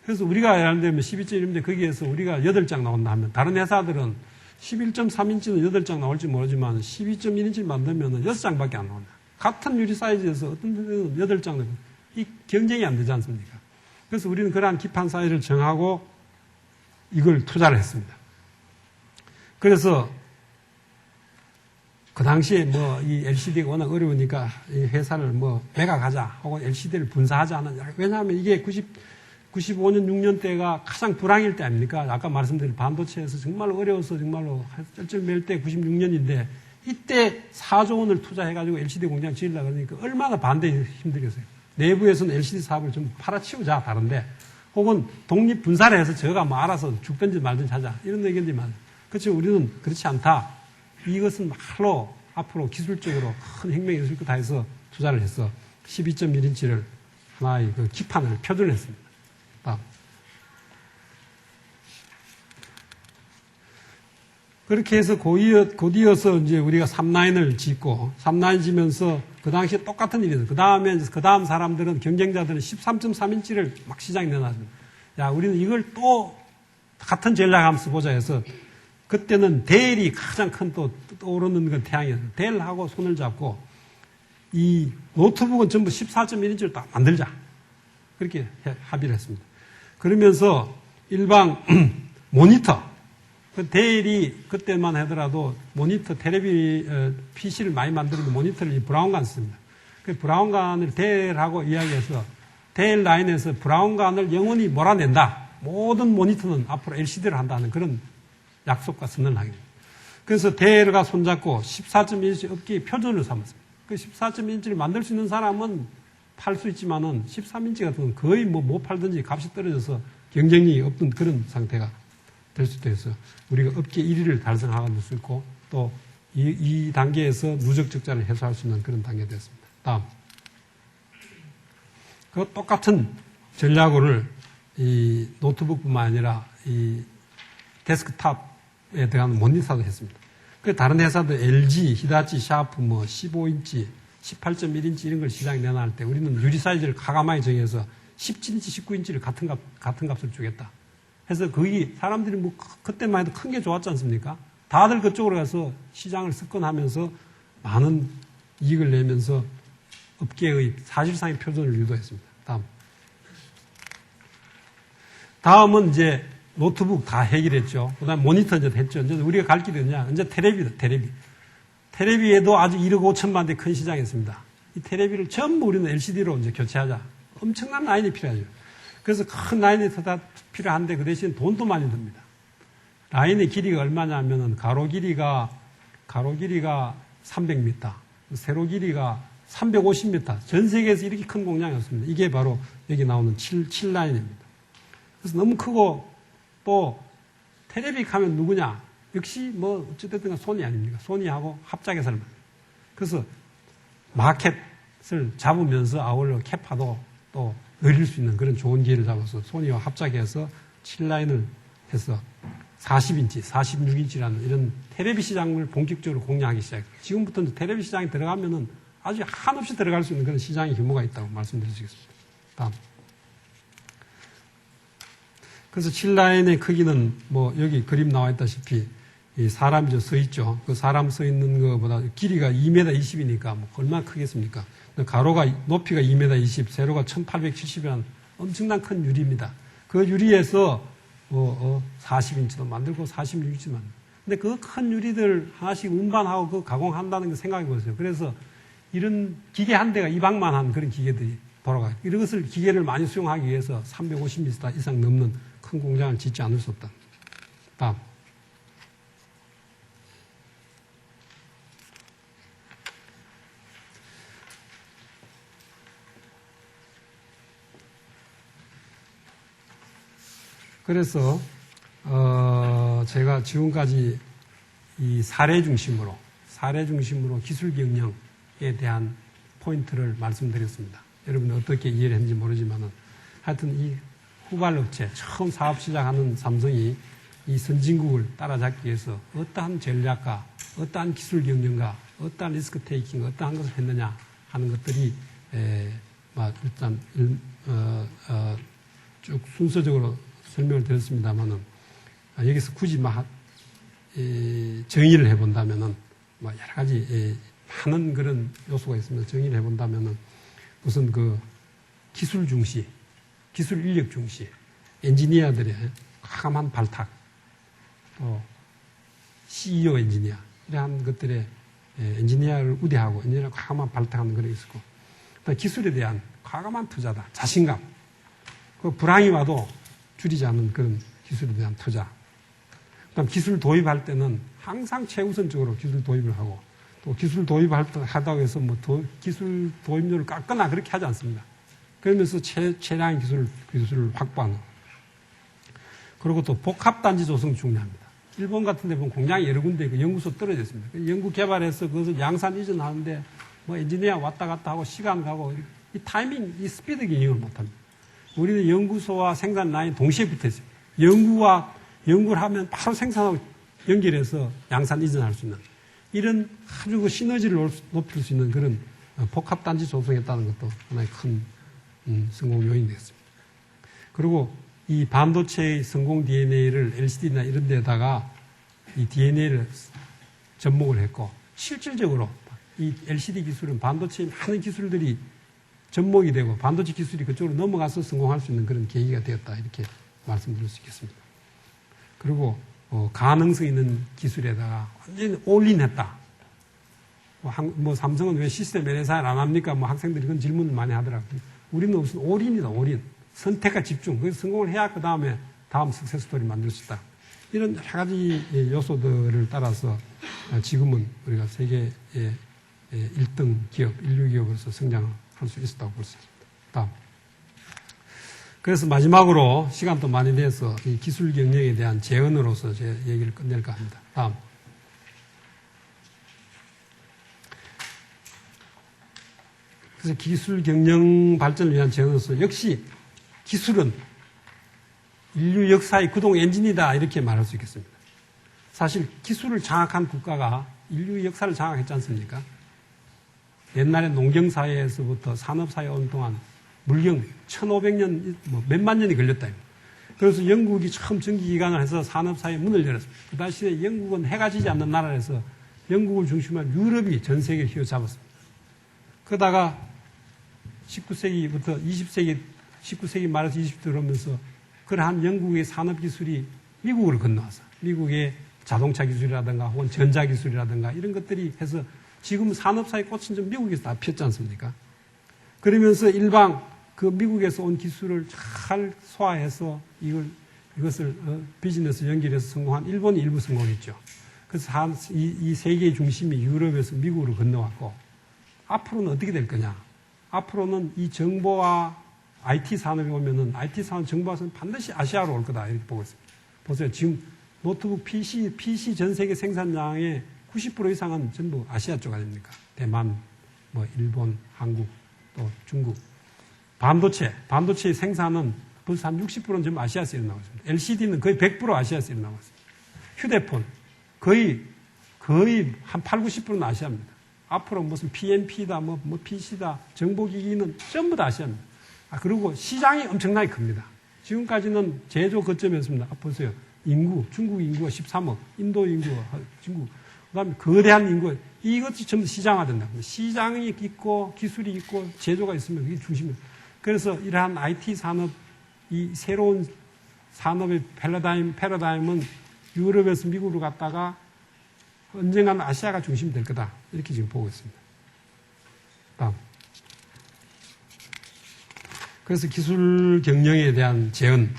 그래서 우리가 예를 들면 12.1인데 거기에서 우리가 8장 나온다 하면 다른 회사들은 11.3인치는 8장 나올지 모르지만 12.1인치를 만들면 6장밖에 안 나온다. 같은 유리 사이즈에서 어떤 데는 8장, 이 경쟁이 안 되지 않습니까? 그래서 우리는 그러한 기판 사이즈를 정하고 이걸 투자를 했습니다. 그래서 그 당시에 이 LCD가 워낙 어려우니까 이 회사를 매각하자 혹은 LCD를 분사하자 하는, 왜냐하면 이게 95년, 6년 때가 가장 불황일 때 아닙니까? 아까 말씀드린 반도체에서 정말로 어려워서 정말로 쩔쩔맬 때 96년인데 이때 4조 원을 투자해가지고 LCD 공장 지으려고 그러니까 얼마나 반대 힘들겠어요. 내부에서는 LCD 사업을 좀 팔아치우자, 다른데. 혹은 독립 분사를 해서 저가 알아서 죽든지 말든지 하자. 이런 의견들이 많아요. 그렇죠. 우리는 그렇지 않다. 이것은 말로 앞으로 기술적으로 큰 혁명이 있을 거다 해서 투자를 해서 12.1인치를 하나의 그 기판을 표준을 했습니다. 다음. 그렇게 해서 곧이어서 이제 우리가 3라인을 짓고, 3라인 지면서 그 당시에 똑같은 일이었어요. 그 다음에, 그 다음 사람들은, 경쟁자들은 13.3인치를 막 시장에 내놨습니다. 야, 우리는 이걸 또 같은 전략하면 써보자 해서, 그때는 델이 가장 큰 또 떠오르는 건 태양이었어요. 델하고 손을 잡고, 이 노트북은 전부 14.1인치를 딱 만들자. 그렇게 합의를 했습니다. 그러면서 일방 모니터, 그 델이 그때만 하더라도 모니터, PC를 많이 만들어도 모니터를 브라운관 씁니다. 그 브라운관을 델하고 이야기해서 델 라인에서 브라운관을 영원히 몰아낸다. 모든 모니터는 앞으로 LCD를 한다는 그런 약속과 선언을 하게 됩니다. 그래서 델과 손잡고 14.1인치 업계의 표준을 삼았습니다. 그 14.1인치를 만들 수 있는 사람은 팔 수 있지만은 13인치 같은 건 거의 못 팔든지 값이 떨어져서 경쟁력이 없던 그런 상태가 될 수도 있어. 우리가 업계 1위를 달성할 수 있고 또 이 단계에서 누적 적자를 해소할 수 있는 그런 단계가 됐습니다. 다음. 그 똑같은 전략을 이 노트북뿐만 아니라 이 데스크탑에 대한 모니터도 했습니다. 그 다른 회사도 LG, 히다치, 샤프 15인치, 18.1인치 이런 걸 시장에 내놔할 때 우리는 유리 사이즈를 가감하게 정해서 17인치, 19인치를 같은 값을 주겠다. 해서 거기 사람들이 그때만 해도 큰 게 좋았지 않습니까? 다들 그쪽으로 가서 시장을 습권하면서 많은 이익을 내면서 업계의 사실상의 표준을 유도했습니다. 다음은 이제 노트북 다 해결했죠. 그 다음에 모니터 이제 했죠. 이제 우리가 갈 길이 어디냐. 이제 테레비다, 테레비. 테레비에도 아주 1억 5천만 대 큰 시장이 있습니다. 이 테레비를 전부 우리는 LCD로 이제 교체하자. 엄청난 라인이 필요하죠. 그래서 큰 라인이 다 필요한데 그 대신 돈도 많이 듭니다. 라인의 길이가 얼마냐면은 가로 길이가 300m, 세로 길이가 350m. 전 세계에서 이렇게 큰 공장이 없습니다. 이게 바로 여기 나오는 7라인입니다. 그래서 너무 크고 또 테레비 하면 누구냐? 역시 뭐 어찌됐든 소니 아닙니까? 소니하고 합작해서 하는 거예요. 그래서 마켓을 잡으면서 아울러 캐파도 또 늘릴 수 있는 그런 좋은 기회를 잡아서 소니와 합작해서 7라인을 해서 40인치, 46인치라는 이런 테레비 시장을 본격적으로 공략하기 시작했어요. 지금부터 테레비 시장에 들어가면은 아주 한없이 들어갈 수 있는 그런 시장의 규모가 있다고 말씀드릴 수 있겠습니다. 다음. 그래서 7라인의 크기는 뭐 여기 그림 나와 있다시피 이 사람이 서 있죠. 그 사람 서 있는 것보다 길이가 2m 20이니까 뭐 얼마나 크겠습니까? 가로가 높이가 2m 20, 세로가 1870이라는 엄청난 큰 유리입니다. 그 유리에서 40인치도 만들고 46인치도 만들고. 근데 그 큰 유리들 하나씩 운반하고 그 가공한다는 거 생각해 보세요. 그래서 이런 기계 한 대가 이방만한 그런 기계들이 돌아가요. 이런 것을 기계를 많이 수용하기 위해서 350m 이상 넘는 큰 공장을 짓지 않을 수 없다. 다음. 그래서 제가 지금까지 이 사례 중심으로 기술 경영에 대한 포인트를 말씀드렸습니다. 여러분은 어떻게 이해를 했는지 모르지만은 하여튼 이 후발업체 처음 사업 시작하는 삼성이 이 선진국을 따라잡기 위해서 어떠한 전략과 어떠한 기술 경영과 어떠한 리스크 테이킹, 어떠한 것을 했느냐 하는 것들이 일단 쭉 순서적으로 설명을 드렸습니다만은 여기서 굳이 정의를 해본다면은 여러 가지 많은 그런 요소가 있습니다. 정의를 해본다면은 우선 그 기술 중시, 기술 인력 중시, 엔지니어들의 과감한 발탁, 또 CEO 엔지니어 이러한 것들의 엔지니어를 우대하고 엔지니어를 과감한 발탁하는 그런 게 있었고, 또 기술에 대한 과감한 투자다, 자신감, 그 불황이 와도 줄이지 않는 그런 기술에 대한 투자. 그다음 기술 도입할 때는 항상 최우선적으로 기술 도입을 하고, 또 기술 도입하다고 해서 기술 도입률을 깎거나 그렇게 하지 않습니다. 그러면서 최량의 기술을 확보하는. 그리고 또 복합단지 조성이 중요합니다. 일본 같은 데 보면 공장이 여러 군데 있고 연구소 떨어져 있습니다. 연구 개발해서 그것을 양산 이전하는데 엔지니어 왔다 갔다 하고 시간 가고 이 타이밍, 이 스피드 경영을 못합니다. 우리는 연구소와 생산 라인 동시에 붙어 있어요. 연구를 하면 바로 생산하고 연결해서 양산 이전할 수 있는 이런 아주 그 시너지를 높일 수 있는 그런 복합단지 조성했다는 것도 하나의 큰 성공 요인이 되겠습니다. 그리고 이 반도체의 성공 DNA를 LCD나 이런 데다가 이 DNA를 접목을 했고, 실질적으로 이 LCD 기술은 반도체의 많은 기술들이 접목이 되고 반도체 기술이 그쪽으로 넘어가서 성공할 수 있는 그런 계기가 되었다, 이렇게 말씀드릴 수 있겠습니다. 그리고 가능성 있는 기술에다가 완전히 올인했다. 삼성은 왜 시스템 LSR 안 합니까? 학생들이 그런 질문을 많이 하더라고요. 우리는 무슨 올인이다, 올인. 선택과 집중. 그래서 성공을 해야 그 다음에 다음 석세스 스토리 만들 수 있다. 이런 여러 가지 요소들을 따라서 지금은 우리가 세계의 1등 기업, 인류 기업으로서 성장을 할 수 있었다고 볼 수 있습니다. 다음. 그래서 마지막으로 시간도 많이 돼서 이 기술 경영에 대한 제언으로서 제 얘기를 끝낼까 합니다. 다음. 그래서 기술 경영 발전을 위한 제언으로서 역시 기술은 인류 역사의 구동 엔진이다, 이렇게 말할 수 있겠습니다. 사실 기술을 장악한 국가가 인류 역사를 장악했지 않습니까? 옛날에 농경사회에서부터 산업사회에 온 동안 물경 1500년, 몇만 년이 걸렸다. 그래서 영국이 처음 전기기관을 해서 산업사회의 문을 열었습니다. 그 당시에 영국은 해가 지지 않는 나라에서 영국을 중심으로 유럽이 전 세계를 휘어잡았습니다. 그러다가 19세기부터 19세기 말에서 20대 들어오면서 그러한 영국의 산업기술이 미국으로 건너와서 미국의 자동차 기술이라든가 혹은 전자기술이라든가 이런 것들이 해서 지금 산업사의 꽃은 좀 미국에서 다 폈지 않습니까? 그러면서 일방 그 미국에서 온 기술을 잘 소화해서 이것을 비즈니스 연결해서 성공한 일본이 일부 성공했죠. 그래서 이 세계의 중심이 유럽에서 미국으로 건너왔고 앞으로는 어떻게 될 거냐? 앞으로는 이 정보와 IT 산업이 오면은 IT 산업 정보화는 반드시 아시아로 올 거다 이렇게 보고 있습니다. 보세요. 지금 노트북 PC 전 세계 생산량의 90% 이상은 전부 아시아 쪽 아닙니까? 대만, 뭐 일본, 한국, 또 중국. 반도체 생산은 벌써 한 60%는 전부 아시아에서 일어나고 있습니다. LCD는 거의 100% 아시아에서 일어나고 있습니다. 휴대폰 거의 한 8, 90%는 아시아입니다. 앞으로 무슨 PNP다, 뭐 PC다, 정보기기는 전부 다 아시아입니다. 그리고 시장이 엄청나게 큽니다. 지금까지는 제조 거점이었습니다. 보세요. 중국 인구가 13억, 인도 인구가 중국, 그 다음에 거대한 인구, 이것이 전부 시장화된다. 시장이 있고, 기술이 있고, 제조가 있으면 그게 중심이에요. 그래서 이러한 IT 산업, 이 새로운 산업의 패러다임은 유럽에서 미국으로 갔다가 언젠가는 아시아가 중심이 될 거다. 이렇게 지금 보고 있습니다. 다음. 그래서 기술 경영에 대한 제언은,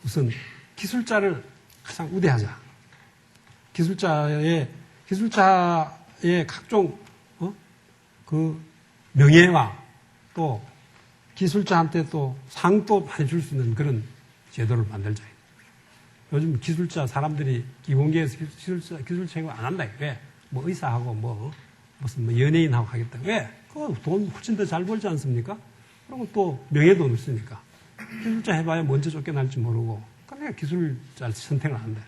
우선 기술자를 가장 우대하자. 기술자의 각종, 그 명예와 또 기술자한테 또 상도 많이 줄 수 있는 그런 제도를 만들자. 요즘 기술자 사람들이 기본계에서 기술체고 안 한다. 왜? 뭐 의사하고 무슨 연예인하고 하겠다. 왜? 그거 돈 훨씬 더 잘 벌지 않습니까? 그리고 또 명예도 없으니까. 기술자 해봐야 먼저 쫓겨날지 모르고. 그러니까 기술자 선택을 한다.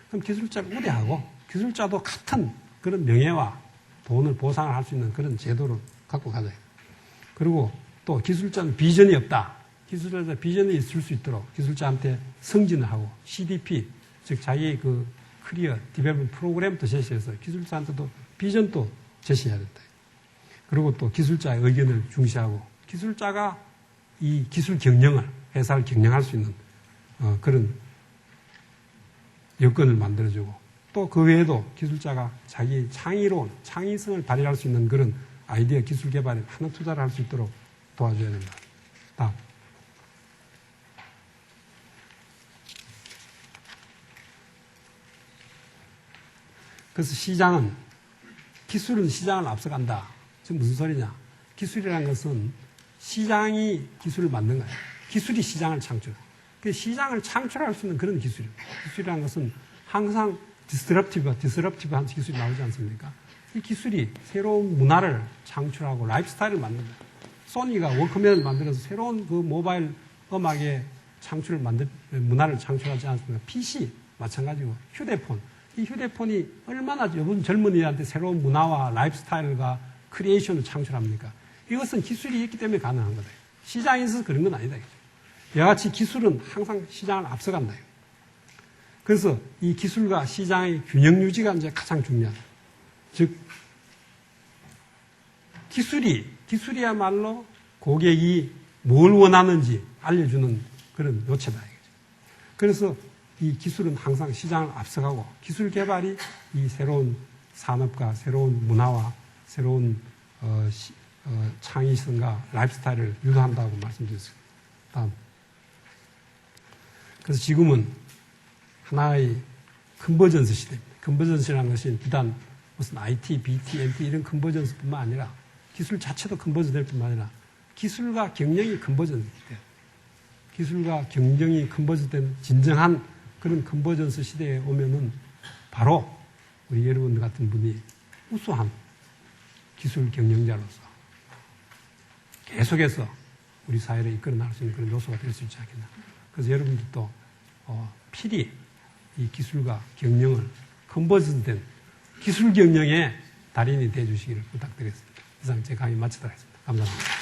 그럼 기술자를 우대하고 기술자도 같은 그런 명예와 돈을 보상을 할 수 있는 그런 제도를 갖고 가자. 그리고 또 기술자는 비전이 없다. 기술자 비전이 있을 수 있도록 기술자한테 승진을 하고 CDP, 즉 자기의 그 커리어 디벨롭먼트 프로그램도 제시해서 기술자한테도 비전도 제시해야 된다. 그리고 또 기술자의 의견을 중시하고 기술자가 이 기술 경영을 회사를 경영할 수 있는 그런 여건을 만들어주고 또 그 외에도 기술자가 자기 창의로운 창의성을 발휘할 수 있는 그런 아이디어 기술 개발에 많은 투자를 할 수 있도록 도와줘야 된다. 다음. 그래서 기술은 시장을 앞서간다. 지금 무슨 소리냐? 기술이라는 것은 시장이 기술을 만든 거예요. 기술이 시장을 창출해요. 그 시장을 창출할 수 있는 그런 기술이에요. 기술이라는 것은 항상 디스럽티브한 기술이 나오지 않습니까? 이 기술이 새로운 문화를 창출하고 라이프스타일을 만든다. 소니가 워크맨을 만들어서 새로운 그 모바일 음악의 문화를 창출하지 않습니까? PC 마찬가지고 휴대폰. 이 휴대폰이 얼마나 요즘 젊은이한테 새로운 문화와 라이프스타일과 크리에이션을 창출합니까? 이것은 기술이 있기 때문에 가능한 거다. 시장에 있어서 그런 건 아니다. 이와 같이 기술은 항상 시장을 앞서간다. 그래서 이 기술과 시장의 균형 유지가 이제 가장 중요하다. 즉, 기술이야말로 고객이 뭘 원하는지 알려주는 그런 요체다. 그래서 이 기술은 항상 시장을 앞서가고 기술 개발이 이 새로운 산업과 새로운 문화와 새로운 창의성과 라이프스타일을 유도한다고 말씀드렸습니다. 다음. 그래서 지금은 하나의 컨버전스 시대입니다. 컨버전스라는 것이 비단 무슨 IT, BT, MT 이런 컨버전스뿐만 아니라 기술 자체도 컨버전 될 뿐만 아니라 기술과 경영이 컨버전 돼요. 기술과 경영이 컨버전 된 진정한 그런 컨버전스 시대에 오면은 바로 우리 여러분들 같은 분이 우수한 기술 경영자로서 계속해서 우리 사회를 이끌어 나갈 수 있는 그런 요소가 될 수 있지 않겠나. 그래서 여러분들도 필히 이 기술과 경영을 컨버전된 기술 경영의 달인이 되어주시기를 부탁드리겠습니다. 이상 제 강의 마치도록 하겠습니다. 감사합니다.